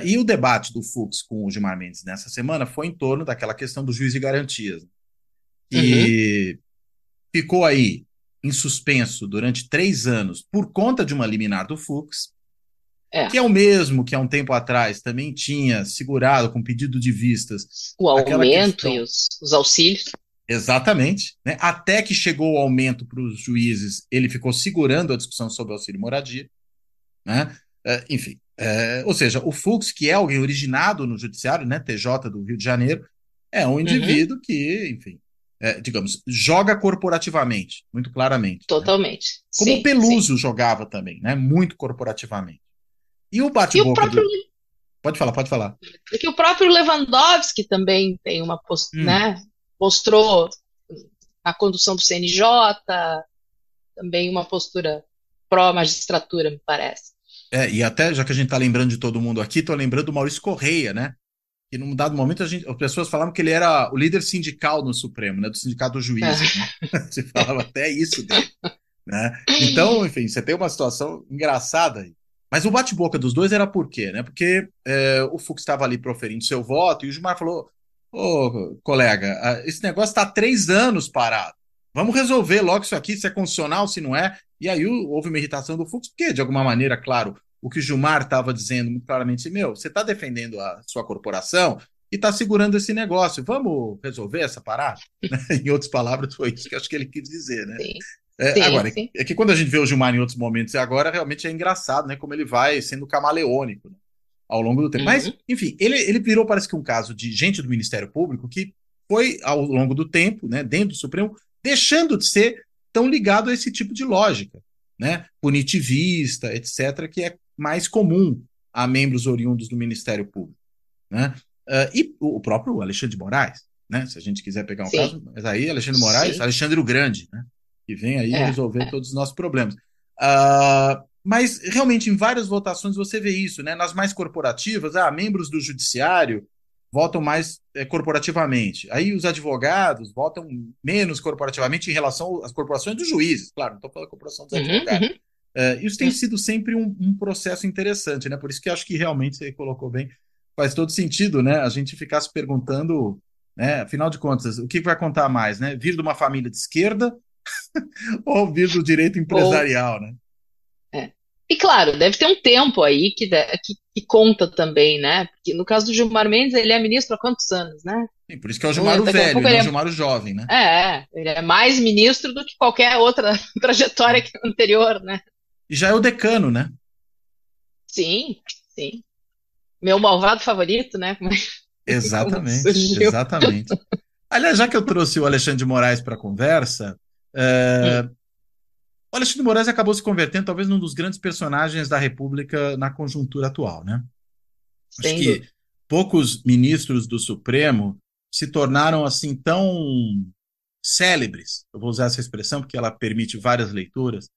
E o debate do Fux com o Gilmar Mendes nessa semana foi em torno daquela questão do juiz de garantias, Uhum. que ficou aí em suspenso durante 3 anos por conta de uma liminar do Fux, É. que é o mesmo que há um tempo atrás também tinha segurado com pedido de vistas O aquela aumento e questão. os auxílios. Exatamente, né? Até que chegou o aumento para os juízes, ele ficou segurando a discussão sobre auxílio moradia, né? Enfim, ou seja, o Fux, que é alguém originado no judiciário, né, TJ do Rio de Janeiro, é um Uhum. indivíduo que, enfim, digamos, joga corporativamente, muito claramente, né? Totalmente. Como o Sim, sim. Peluso jogava também, né? Muito corporativamente. E o E o bate-boca próprio, do. Pode falar, pode falar. que o próprio Lewandowski também tem Hum. né, mostrou na condução do CNJ também uma postura pró-magistratura, me parece. E até, já que a gente está lembrando de todo mundo aqui, estou lembrando do Maurício Correia, né? Que num dado momento as pessoas falavam que ele era o líder sindical no Supremo, né? Do Sindicato dos Juízes, né? Se falava até isso dele, né? Então, enfim, você tem uma situação engraçada aí. Mas o bate-boca dos dois era por quê, né? Porque o Fux estava ali proferindo seu voto e o Gilmar falou: Ô, colega, esse negócio está há 3 anos parado. Vamos resolver logo isso aqui, se é constitucional, se não é. E aí houve uma irritação do Fux, porque, de alguma maneira, claro, o que o Gilmar estava dizendo muito claramente, meu, você está defendendo a sua corporação e está segurando esse negócio. Vamos resolver essa parada? Em outras palavras, foi isso que eu acho que ele quis dizer, né? Sim, sim, Agora, sim. é que quando a gente vê o Gilmar em outros momentos e agora, realmente é engraçado, né? Como ele vai sendo camaleônico, né, ao longo do tempo. Mas, Uhum. enfim, ele virou, parece que um caso de gente do Ministério Público que foi, ao longo do tempo, né, dentro do Supremo, deixando de ser tão ligado a esse tipo de lógica, né? Punitivista, etc., que é mais comum a membros oriundos do Ministério Público, né? E o próprio Alexandre de Moraes, né? Se a gente quiser pegar um Sim, caso, mas aí Alexandre de Moraes, sim. Alexandre o Grande, né? Que vem aí É, resolver é. todos os nossos problemas. Mas realmente em várias votações você vê isso, né? Nas mais corporativas, membros do judiciário votam mais corporativamente. Aí os advogados votam menos corporativamente em relação às corporações dos juízes. Claro, não estou falando da corporação dos Uhum, advogados. uhum, Isso tem uhum. sido sempre um processo interessante, né? Por isso que acho que realmente você colocou bem, faz todo sentido, né? A gente ficar se perguntando, né? Afinal de contas, o que vai contar mais, né? Vir de uma família de esquerda ou vir do direito Ou, empresarial, né? é. E claro, deve ter um tempo aí que conta também, né? Porque no caso do Gilmar Mendes, ele é ministro há quantos anos, né? Sim, por isso que é o Então, Gilmar o daqui a velho e pouco não o Gilmar o jovem, né? ele é mais ministro do que qualquer outra trajetória anterior, né? E já é o decano, né? Sim, sim. Meu malvado favorito, né? Como Exatamente, surgiu. exatamente. Aliás, já que eu trouxe o Alexandre de Moraes para a conversa, Hum, o Alexandre de Moraes acabou se convertendo talvez num dos grandes personagens da República na conjuntura atual, né? Acho sem que dúvida. poucos ministros do Supremo se tornaram assim tão célebres, eu vou usar essa expressão porque ela permite várias leituras,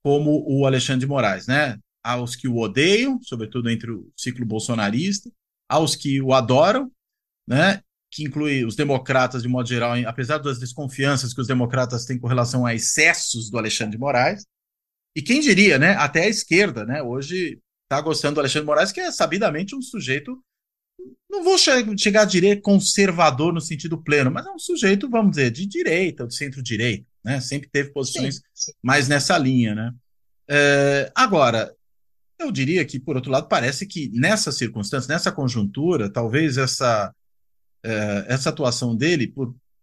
como o Alexandre de Moraes, né? Aos que o odeiam, sobretudo entre o ciclo bolsonarista, aos que o adoram, né? Que inclui os democratas de modo geral, apesar das desconfianças que os democratas têm com relação a excessos do Alexandre de Moraes. E quem diria, né? Até a esquerda, né? Hoje está gostando do Alexandre de Moraes, que é sabidamente um sujeito, não vou chegar a dizer conservador no sentido pleno, mas é um sujeito, vamos dizer, de direita, de centro-direita, né? Sempre teve Sim, posições sim. mais nessa linha, né? Agora, eu diria que, por outro lado, parece que nessa circunstância, nessa conjuntura, talvez essa atuação dele,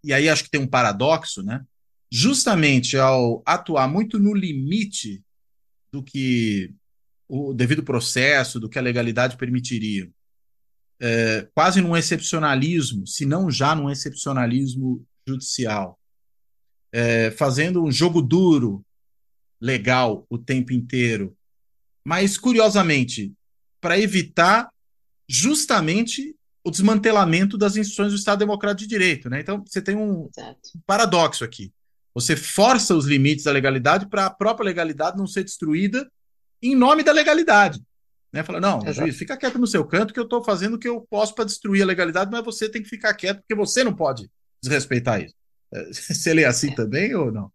e aí acho que tem um paradoxo, né? Justamente ao atuar muito no limite do que o devido processo, do que a legalidade permitiria, quase num excepcionalismo, se não já num excepcionalismo judicial, fazendo um jogo duro, legal, o tempo inteiro, mas curiosamente, para evitar justamente o desmantelamento das instituições do Estado Democrático de Direito, né? Então, você tem um Exato. paradoxo aqui. Você força os limites da legalidade para a própria legalidade não ser destruída em nome da legalidade. Né? Fala, não, juiz, Exato. fica quieto no seu canto que eu estou fazendo o que eu posso para destruir a legalidade, mas você tem que ficar quieto porque você não pode desrespeitar isso. Você lê assim É. também ou não?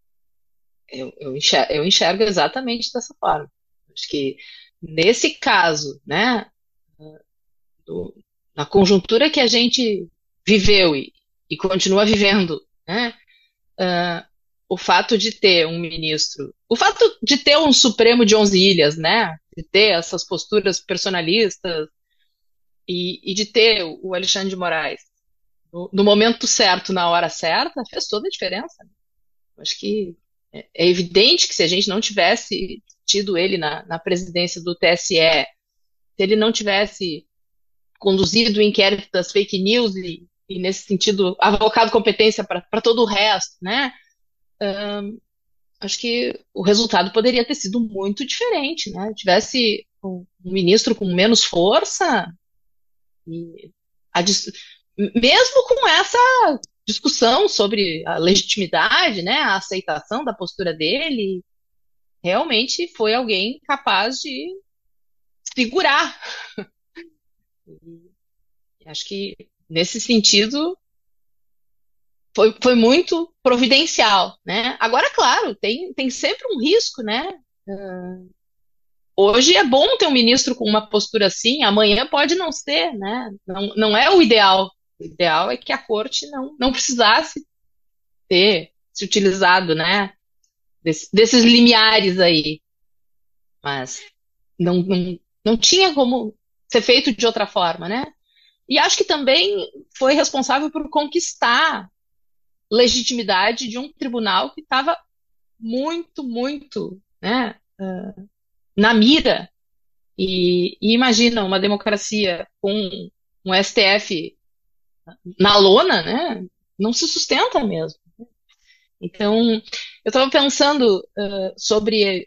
Eu enxergo exatamente dessa forma. Acho que nesse caso, né, do- na conjuntura que a gente viveu e continua vivendo, né, ah, o fato de ter um ministro, o fato de ter um Supremo de 11 ilhas, né, de ter essas posturas personalistas e de ter o Alexandre de Moraes no momento certo, na hora certa, fez toda a diferença. Acho que é evidente que se a gente não tivesse tido ele na presidência do TSE, se ele não tivesse conduzido o inquérito das fake news e nesse sentido, avocado competência para todo o resto, né? Acho que o resultado poderia ter sido muito diferente, né? Tivesse um ministro com menos força, e a mesmo com essa discussão sobre a legitimidade, né, a aceitação da postura dele, realmente foi alguém capaz de segurar. E acho que nesse sentido foi muito providencial, né? Agora, claro, tem sempre um risco, né? Hoje é bom ter um ministro com uma postura assim, amanhã pode não ser, né? Não é o ideal. O ideal é que a corte não precisasse ter se utilizado, né? Desses limiares aí. Mas não tinha como ser feito de outra forma, né? E acho que também foi responsável por conquistar legitimidade de um tribunal que estava muito, né, na mira. E imagina uma democracia com um STF na lona, né? Não se sustenta mesmo. Então, eu estava pensando sobre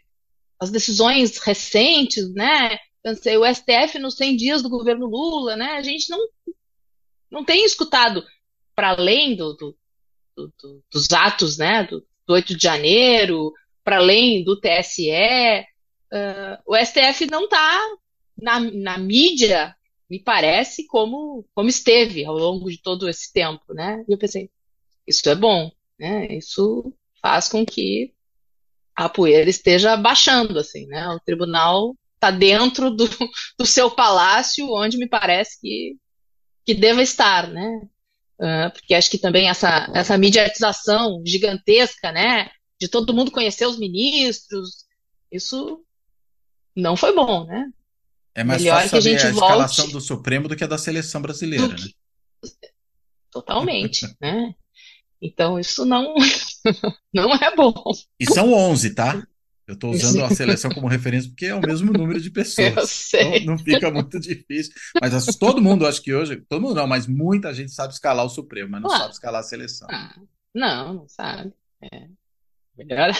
as decisões recentes, né? Pensei, o STF nos 100 dias do governo Lula, né? A gente não tem escutado, para além dos atos, né? Do 8 de janeiro, para além do TSE, o STF não está na mídia, me parece, como esteve ao longo de todo esse tempo, né? E eu pensei, isso é bom, né? Isso faz com que a poeira esteja baixando, assim, né? O tribunal está dentro do seu palácio, onde me parece que deva estar, né? Porque acho que também essa mediatização gigantesca, né? de todo mundo conhecer os ministros. Isso não foi bom, né? É mais fácil Melhor que a saber gente a escalação volte do Supremo do que a da seleção do brasileira, né? que totalmente, né? Então isso não não é bom. E são 11, tá? Eu estou usando a Isso seleção como referência porque é o mesmo número de eu pessoas. Então sei. não fica muito difícil. Mas todo mundo, acho que hoje, todo mundo não, mas muita gente sabe escalar o Supremo, mas não sabe Claro. escalar a seleção. Ah, não, não sabe. É, melhor,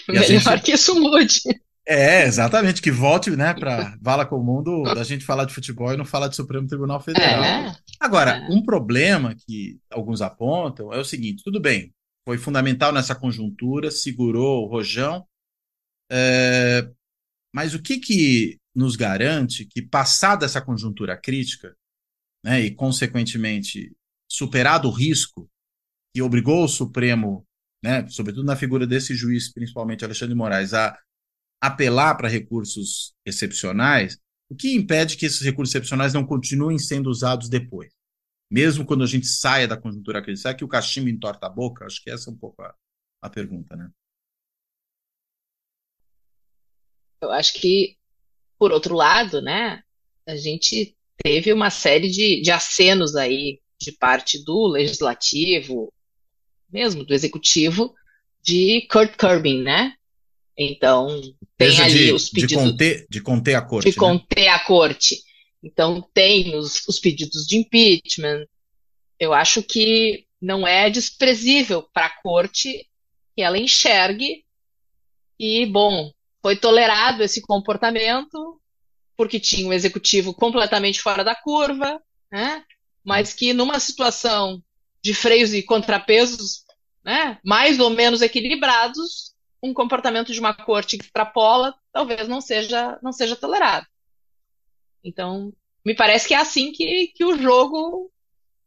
E a melhor gente, que isso mude. exatamente, que volte, né, para vala comum da gente falar de futebol e não falar de Supremo Tribunal Federal. É, Agora, é. um problema que alguns apontam é o seguinte: tudo bem, foi fundamental nessa conjuntura, segurou o rojão, mas o que que nos garante que, passada essa conjuntura crítica, né, e consequentemente superado o risco que obrigou o Supremo, né, sobretudo na figura desse juiz, principalmente Alexandre de Moraes, a apelar para recursos excepcionais, o que impede que esses recursos excepcionais não continuem sendo usados depois? Mesmo quando a gente saia da conjuntura crítica, será que o cachimbo entorta a boca? Acho que essa é um pouco a pergunta, né? Eu acho que, por outro lado, né, a gente teve uma série de acenos aí de parte do legislativo, mesmo do executivo, de Kurt Cobain, né? Então, tem Seja ali os pedidos de conter a de corte, né? conter a corte. Então, tem os pedidos de impeachment. Eu acho que não é desprezível para a corte que ela enxergue e, bom, foi tolerado esse comportamento porque tinha um executivo completamente fora da curva, né? Mas que numa situação de freios e contrapesos, né, mais ou menos equilibrados, um comportamento de uma corte que extrapola talvez não seja tolerado. Então, me parece que é assim que o jogo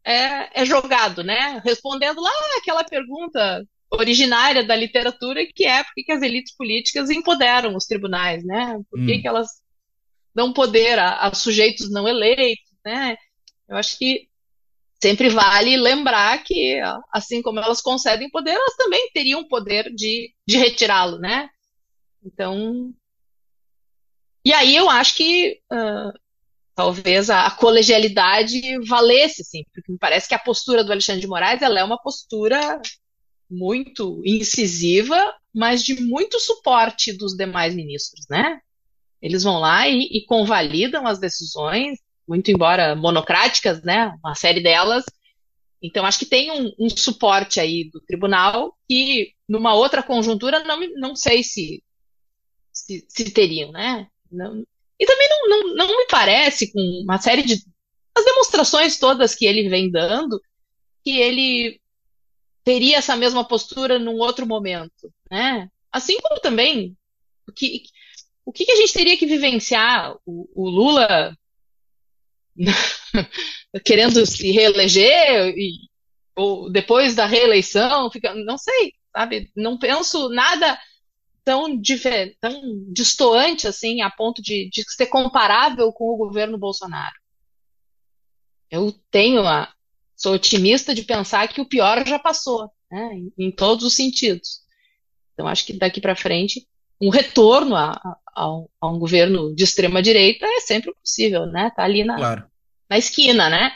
é jogado, né? Respondendo lá aquela pergunta originária da literatura, que é por que as elites políticas empoderam os tribunais, né? Por que Hum, elas dão poder a sujeitos não eleitos, né? Eu acho que sempre vale lembrar que, assim como elas concedem poder, elas também teriam poder de retirá-lo, né? Então, e aí eu acho que talvez a colegialidade valesse, sim, porque me parece que a postura do Alexandre de Moraes ela é uma postura muito incisiva, mas de muito suporte dos demais ministros, né? Eles vão lá e convalidam as decisões, muito embora monocráticas, né? Uma série delas. Então, acho que tem um suporte aí do tribunal que, numa outra conjuntura, não sei se teriam, né? Não, e também não me parece, com uma série de as demonstrações todas que ele vem dando, que ele teria essa mesma postura num outro momento, né? Assim como também o que, o que a gente teria que vivenciar o Lula querendo se reeleger ou depois da reeleição, não sei, sabe? Não penso nada tão distoante assim, a ponto de ser comparável com o governo Bolsonaro. Eu sou otimista de pensar que o pior já passou, né? Em todos os sentidos. Então, acho que daqui para frente, um retorno a um governo de extrema direita é sempre possível, né? Tá ali claro. na esquina, né?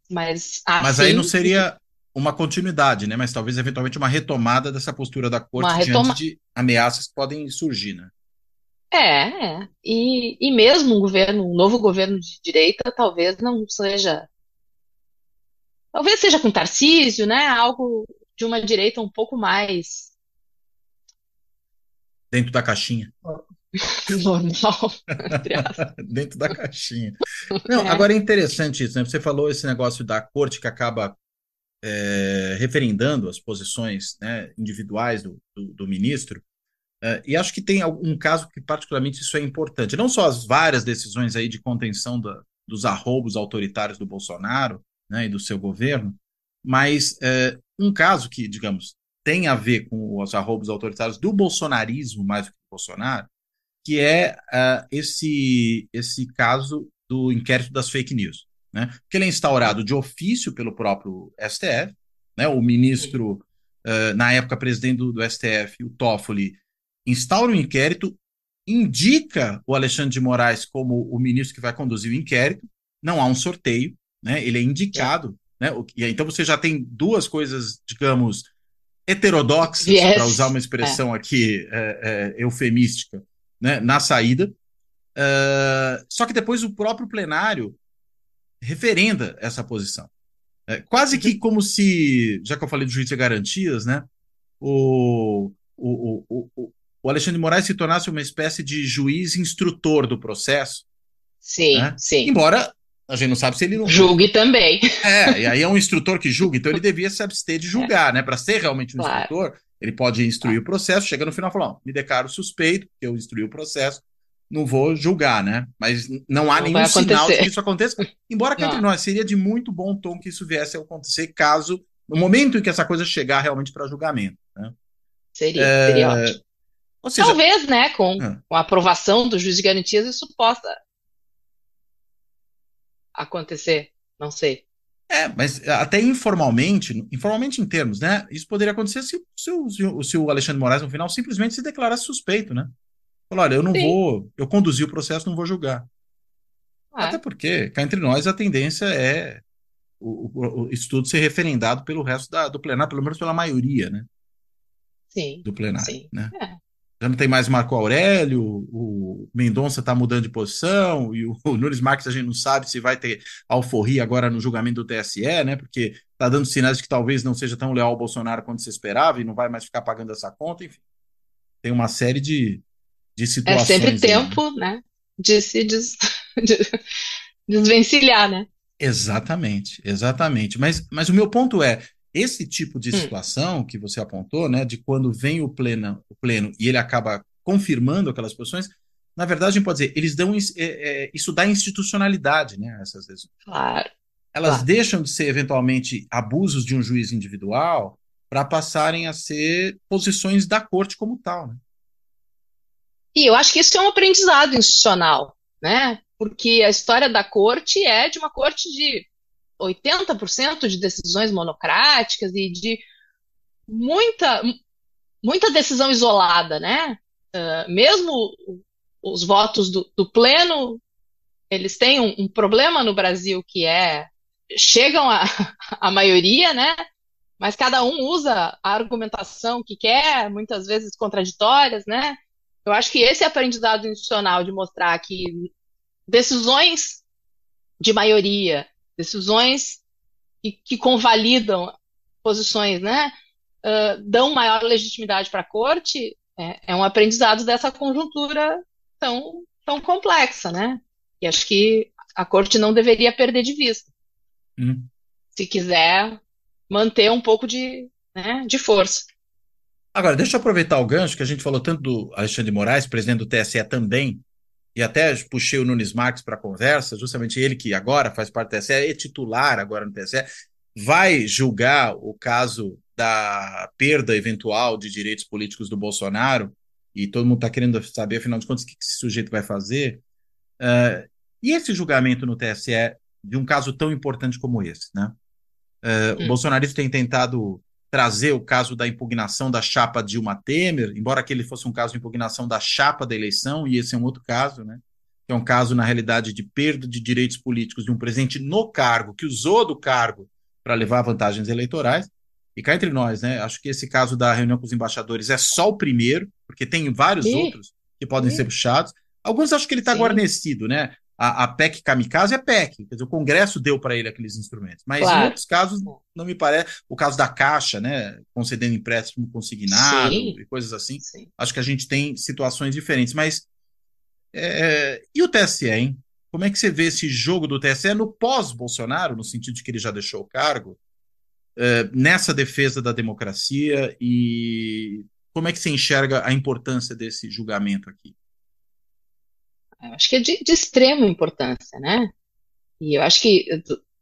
Mas Mas aí não assim, seria uma continuidade, né? Mas talvez eventualmente uma retomada dessa postura da uma corte diante retoma. de ameaças que podem surgir, né? É. E mesmo um novo governo de direita, talvez não seja. Talvez seja com Tarcísio, né? Algo de uma direita um pouco mais Dentro da caixinha. normal, entre aspas. Dentro da caixinha. Não, É. agora é interessante isso, né? Você falou esse negócio da corte que acaba referendando as posições, né, individuais do ministro. E acho que tem um caso que particularmente isso é importante. Não só as várias decisões aí de contenção dos arroubos autoritários do Bolsonaro, né, e do seu governo, mas um caso que, digamos, tem a ver com os arroubos autoritários do bolsonarismo mais do que do Bolsonaro, que é esse caso do inquérito das fake news, né? Que ele é instaurado de ofício pelo próprio STF, né? O ministro na época presidente do STF, o Toffoli, instaura um inquérito, indica o Alexandre de Moraes como o ministro que vai conduzir o inquérito, não há um sorteio, né? Ele é É. indicado, né? E então você já tem duas coisas, digamos, heterodoxas, para usar Viés. uma É. expressão aqui eufemística, né? Na saída. Só que depois o próprio plenário referenda essa posição. Quase que Uhum. como se, já que eu falei do juiz de garantias, né? O Alexandre de Moraes se tornasse uma espécie de juiz instrutor do processo, Sim, né? sim. Embora a gente não sabe se ele não. Julgue também. E aí é um instrutor que julga, então ele devia se abster de É, julgar, né? Para ser realmente um claro, instrutor, ele pode instruir claro. o processo, chega no final e fala: me declaro suspeito, porque eu instruí o processo, não vou julgar, né? Mas não há Não vai nenhum sinal de que acontecer. isso aconteça, embora cá entre Não, nós seria de muito bom tom que isso viesse a acontecer caso, no momento em que essa coisa chegar realmente para julgamento, né? seria ótimo. Ou seja, Talvez, né, ah, com a aprovação do juiz de garantias, isso possa acontecer. Não sei. mas até informalmente em termos, né? Isso poderia acontecer se o Alexandre de Moraes, no final, simplesmente se declarasse suspeito, né? Falar, olha, eu não Sim, vou, eu conduzi o processo, não vou julgar. Até é, porque, cá entre nós, a tendência é o estudo ser referendado pelo resto do plenário, pelo menos pela maioria, né? sim, Do plenário, sim. né? É, Já não tem mais Marco Aurélio, o Mendonça está mudando de posição, e o Nunes Marques a gente não sabe se vai ter alforria agora no julgamento do TSE, né? Porque está dando sinais de que talvez não seja tão leal ao Bolsonaro quanto se esperava e não vai mais ficar pagando essa conta, enfim. Tem uma série de é sempre situações aí, né? tempo, né, de se de- desvencilhar, né? Exatamente, exatamente. Mas o meu ponto é, esse tipo de Hum, situação que você apontou, né, de quando vem o pleno e ele acaba confirmando aquelas posições, na verdade, a gente pode dizer, eles dão, isso dá institucionalidade, né, a essas decisões. claro, Elas claro. deixam de ser, eventualmente, abusos de um juiz individual para passarem a ser posições da corte como tal, né? E eu acho que isso é um aprendizado institucional, né? Porque a história da corte é de uma corte de 80% de decisões monocráticas e de muita, muita decisão isolada, né? Mesmo os votos do pleno, eles têm um problema no Brasil que é chegam a maioria, né? Mas cada um usa a argumentação que quer, muitas vezes contraditórias, né? Eu acho que esse aprendizado institucional de mostrar que decisões de maioria, decisões que convalidam posições, né, dão maior legitimidade para a corte, é um aprendizado dessa conjuntura tão complexa, né? E acho que a corte não deveria perder de vista, Hum. se quiser manter um pouco né, de força. Agora, deixa eu aproveitar o gancho que a gente falou tanto do Alexandre de Moraes, presidente do TSE também, e até puxei o Nunes Marques para a conversa, justamente ele que agora faz parte do TSE, é titular agora no TSE, vai julgar o caso da perda eventual de direitos políticos do Bolsonaro, e todo mundo está querendo saber, afinal de contas, o que esse sujeito vai fazer. E esse julgamento no TSE de um caso tão importante como esse, né? O Hum, bolsonarismo tem tentado trazer o caso da impugnação da chapa Dilma Temer, embora aquele fosse um caso de impugnação da chapa da eleição, e esse é um outro caso, né? Que é um caso, na realidade, de perda de direitos políticos de um presidente no cargo, que usou do cargo para levar vantagens eleitorais. E cá entre nós, né? Acho que esse caso da reunião com os embaixadores é só o primeiro, porque tem vários e, outros que podem ser e, puxados. Alguns acham que ele está sim, guarnecido, né? A PEC Kamikaze é PEC, quer dizer, o Congresso deu para ele aqueles instrumentos. Mas em claro. outros casos, não me parece. O caso da Caixa, né? Concedendo empréstimo consignado Sim, e coisas assim. sim. Acho que a gente tem situações diferentes. Mas e o TSE, hein? Como é que você vê esse jogo do TSE no pós-Bolsonaro, no sentido de que ele já deixou o cargo, nessa defesa da democracia e como é que você enxerga a importância desse julgamento aqui? Eu acho que é de extrema importância, né? E eu acho que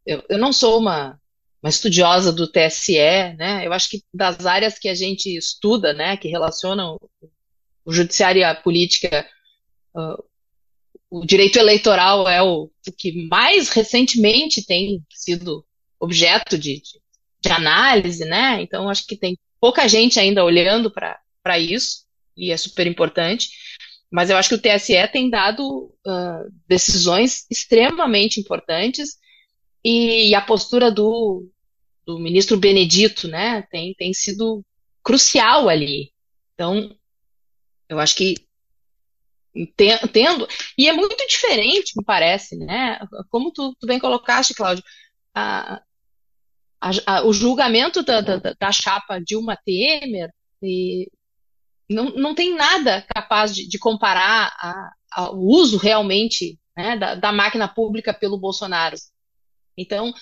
eu não sou uma estudiosa do TSE, né? Eu acho que das áreas que a gente estuda, né, que relacionam o judiciário e a política, o direito eleitoral é o que mais recentemente tem sido objeto de análise, né? Então, acho que tem pouca gente ainda olhando para isso, e é super importante, mas eu acho que o TSE tem dado decisões extremamente importantes, e a postura do ministro Benedito, né, tem sido crucial ali. Então, eu acho que entendo, e é muito diferente, me parece, né? Como tu bem colocaste, Cláudio, a, o julgamento da chapa Dilma Temer e não tem nada capaz de comparar ao uso realmente, né, da máquina pública pelo Bolsonaro. Então,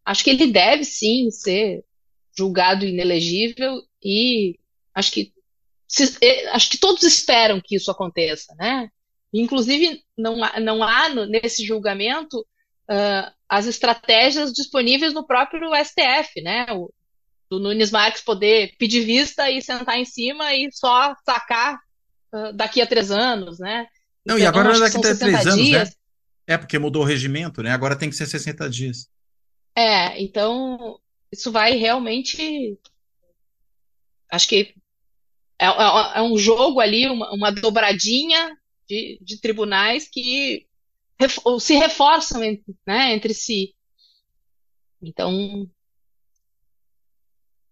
acho que ele deve sim ser julgado inelegível e acho que acho que todos esperam que isso aconteça, né? Inclusive, não há nesse julgamento as estratégias disponíveis no próprio STF, né? Do Nunes Marques poder pedir vista e sentar em cima e só sacar daqui a 3 anos, né? Não, e Então, agora não é acho que daqui são a 60 3 anos, né? dias. É, porque mudou o regimento, né? Agora tem que ser 60 dias. Então, isso vai realmente. Acho que é um jogo ali, uma dobradinha de tribunais que se reforçam né, entre si. Então,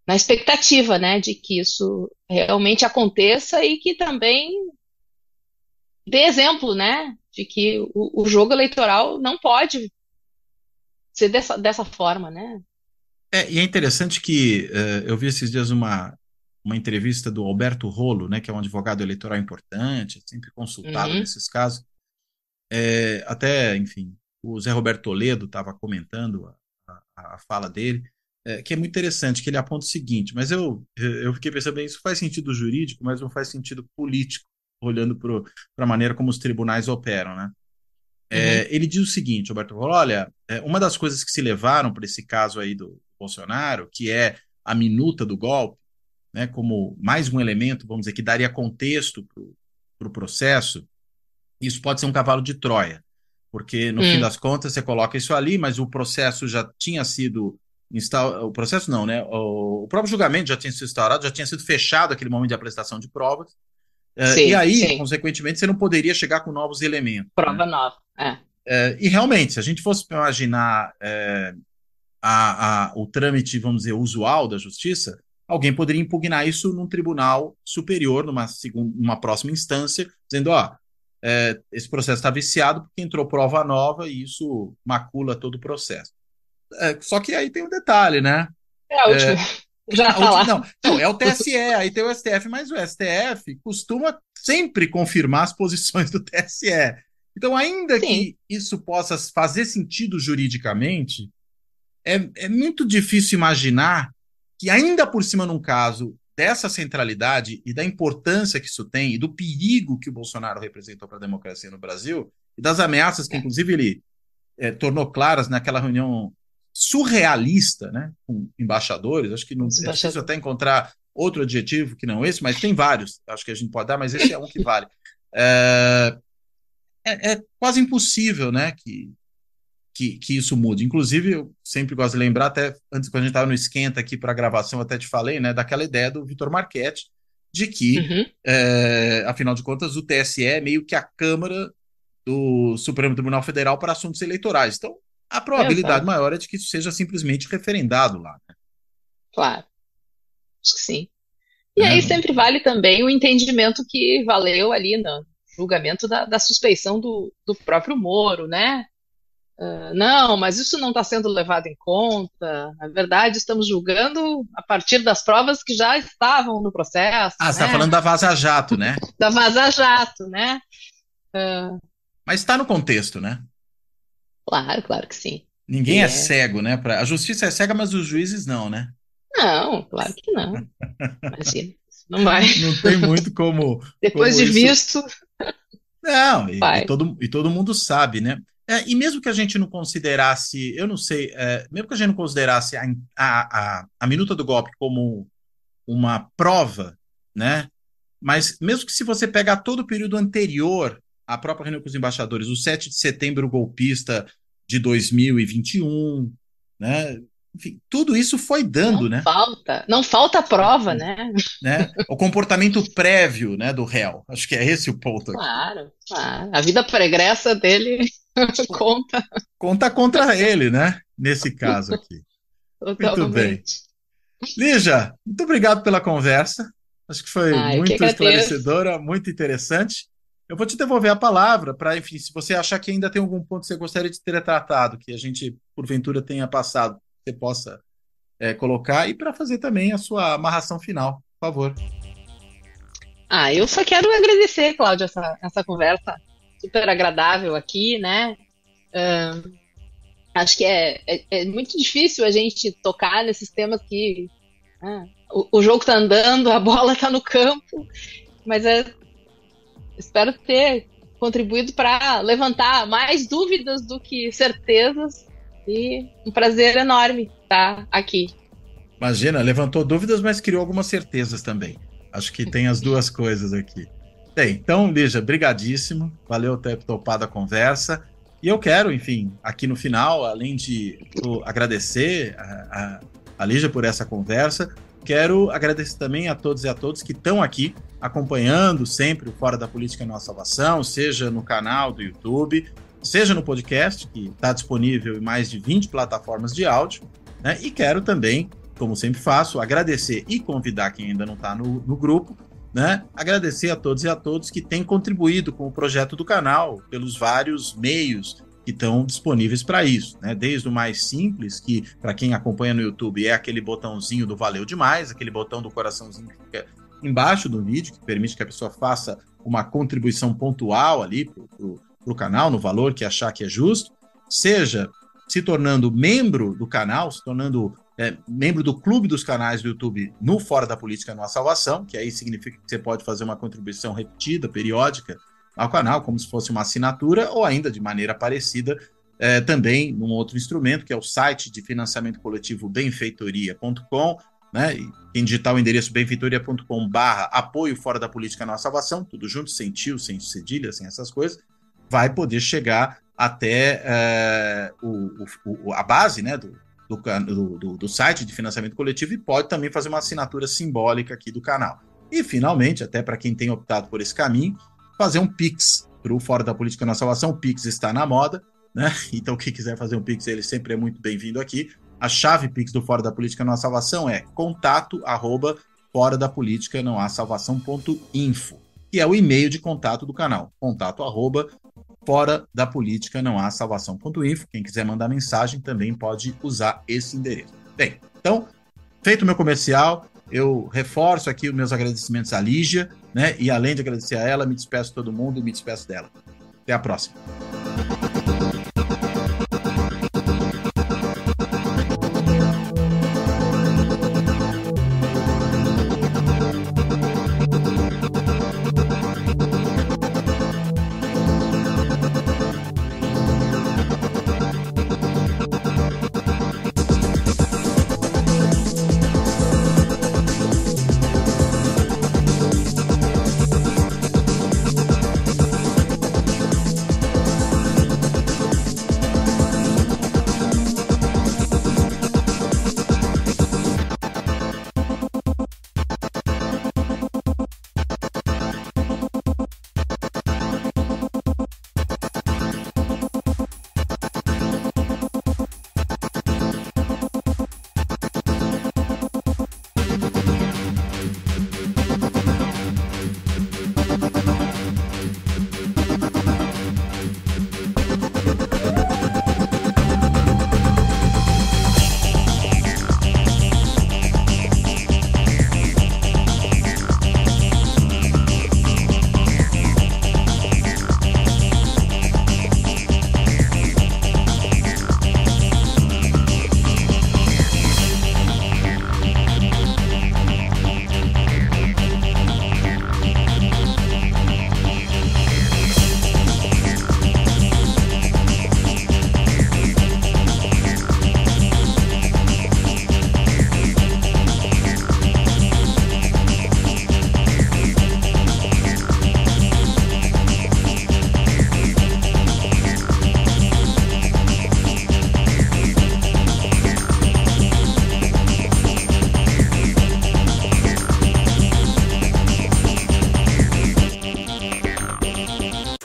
na expectativa, né, de que isso realmente aconteça e que também dê exemplo, né, de que o jogo eleitoral não pode ser dessa forma, né? E é interessante que eu vi esses dias uma entrevista do Alberto Rolo, né, que é um advogado eleitoral importante, sempre consultado Uhum, nesses casos. Até, enfim, o Zé Roberto Toledo estava comentando a fala dele, que é muito interessante, que ele aponta o seguinte, mas eu fiquei pensando, bem, isso faz sentido jurídico, mas não faz sentido político, olhando para a maneira como os tribunais operam, né? uhum, Ele diz o seguinte, Roberto, olha, uma das coisas que se levaram para esse caso aí do Bolsonaro, que é a minuta do golpe, né, como mais um elemento, vamos dizer, que daria contexto para o pro processo, isso pode ser um cavalo de Troia, porque no fim hum, das contas você coloca isso ali, mas o processo já tinha sido instaurado, o processo não, né? O próprio julgamento já tinha sido instaurado, já tinha sido fechado aquele momento de apresentação de provas, e sim, aí, sim. consequentemente, você não poderia chegar com novos elementos, né? Prova nova. E realmente, se a gente fosse imaginar o trâmite, vamos dizer, usual da justiça, alguém poderia impugnar isso num tribunal superior, numa próxima instância, dizendo, ó, esse processo está viciado porque entrou prova nova e isso macula todo o processo. Só que aí tem um detalhe, né? É a última. Já A tá última, lá. não, é o TSE, aí tem o STF, mas o STF costuma sempre confirmar as posições do TSE. Então, ainda Sim, que isso possa fazer sentido juridicamente, é muito difícil imaginar que, ainda por cima, num caso dessa centralidade e da importância que isso tem e do perigo que o Bolsonaro representou para a democracia no Brasil e das ameaças que, é. inclusive, ele tornou claras naquela reunião surrealista, né, com embaixadores. Acho que não, Os é difícil embaixadores. até encontrar outro adjetivo que não esse, mas tem vários, acho que a gente pode dar, mas esse é um que vale. É, é quase impossível, né, que isso mude. Inclusive, eu sempre gosto de lembrar, até antes, quando a gente estava no esquenta aqui para a gravação, eu até te falei, né, daquela ideia do Vitor Marchetti, de que, Uhum, afinal de contas, o TSE é meio que a Câmara do Supremo Tribunal Federal para assuntos eleitorais. Então, a probabilidade exato, maior é de que isso seja simplesmente referendado lá, claro. Acho que sim. E né? aí sempre vale também o entendimento que valeu ali no julgamento da suspeição do próprio Moro, né? Não, mas isso não está sendo levado em conta. Na verdade, estamos julgando a partir das provas que já estavam no processo, Ah, você está né? falando da Vaza Jato, né? Da Vaza Jato, né? Mas está no contexto, né? Claro, claro que sim. Ninguém E é cego, né? A justiça é cega, mas os juízes não, né? Não, claro que não. Imagina, isso não vai. Não tem muito Depois como de isso. visto, Não, vai. e todo mundo sabe, né? E mesmo que a gente não considerasse, eu não sei, mesmo que a gente não considerasse a minuta do golpe como uma prova, né? Mas mesmo que se você pegar todo o período anterior à própria reunião com os embaixadores, o 7 de setembro golpista de 2021, né? enfim, tudo isso foi dando, né? Não falta prova, né? Né? O comportamento prévio, né, do réu. Acho que é esse o ponto aqui. Claro, claro. A vida pregressa dele conta Conta contra ele, né? Nesse caso aqui. Muito bem. totalmente. Lígia, muito obrigado pela conversa. Acho que foi Ah, eu que muito agradeço. esclarecedora, muito interessante. Eu vou te devolver a palavra para, enfim, se você achar que ainda tem algum ponto que você gostaria de ter tratado, que a gente, porventura, tenha passado, você possa colocar, e para fazer também a sua amarração final, por favor. Ah, eu só quero agradecer, Cláudia, essa conversa super agradável aqui, né? Acho que é muito difícil a gente tocar nesses temas que o jogo tá andando, a bola tá no campo, mas espero ter contribuído para levantar mais dúvidas do que certezas e um prazer enorme estar aqui. Imagina, levantou dúvidas, mas criou algumas certezas também. Acho que tem as duas coisas aqui. Bem, então, Lígia, brigadíssimo. Valeu ter topado a conversa. E eu quero, enfim, aqui no final, além de agradecer a Lígia por essa conversa, quero agradecer também a todos e a todos que estão aqui acompanhando sempre o Fora da Política Nossa Salvação, seja no canal do YouTube, seja no podcast, que está disponível em mais de 20 plataformas de áudio, né? E quero também, como sempre faço, agradecer e convidar quem ainda não está no grupo, né? Agradecer a todos e a todos que têm contribuído com o projeto do canal, pelos vários meios que estão disponíveis para isso, né? Desde o mais simples, que para quem acompanha no YouTube é aquele botãozinho do valeu demais, aquele botão do coraçãozinho que fica embaixo do vídeo, que permite que a pessoa faça uma contribuição pontual ali para o canal, no valor que achar que é justo, seja se tornando membro do canal, se tornando membro do clube dos canais do YouTube no Fora da Política Nossa Salvação, que aí significa que você pode fazer uma contribuição repetida, periódica, ao canal, como se fosse uma assinatura, ou ainda de maneira parecida, também num outro instrumento, que é o site de financiamento coletivo benfeitoria.com, né? E quem digitar o endereço benfeitoria.com/apoio Fora da Política Nossa Salvação, tudo junto, sem tio, sem cedilha, sem essas coisas, vai poder chegar até a base, né, do site de financiamento coletivo, e pode também fazer uma assinatura simbólica aqui do canal. E, finalmente, até para quem tem optado por esse caminho, fazer um Pix para o Fora da Política Nossa Salvação. O Pix está na moda, né? Então, quem quiser fazer um Pix, ele sempre é muito bem-vindo aqui. A chave Pix do Fora da Política Nossa Salvação é contato@fora da política não há salvação.info, que é o e-mail de contato do canal. Contato@fora da política não há salvação.info. Quem quiser mandar mensagem também pode usar esse endereço. Bem, então, feito o meu comercial, eu reforço aqui os meus agradecimentos à Lígia, né? E além de agradecer a ela, me despeço de todo mundo e me despeço dela. Até a próxima.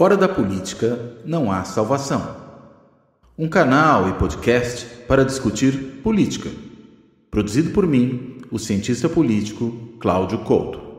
Fora da política não há salvação. Um canal e podcast para discutir política. Produzido por mim, o cientista político Cláudio Couto.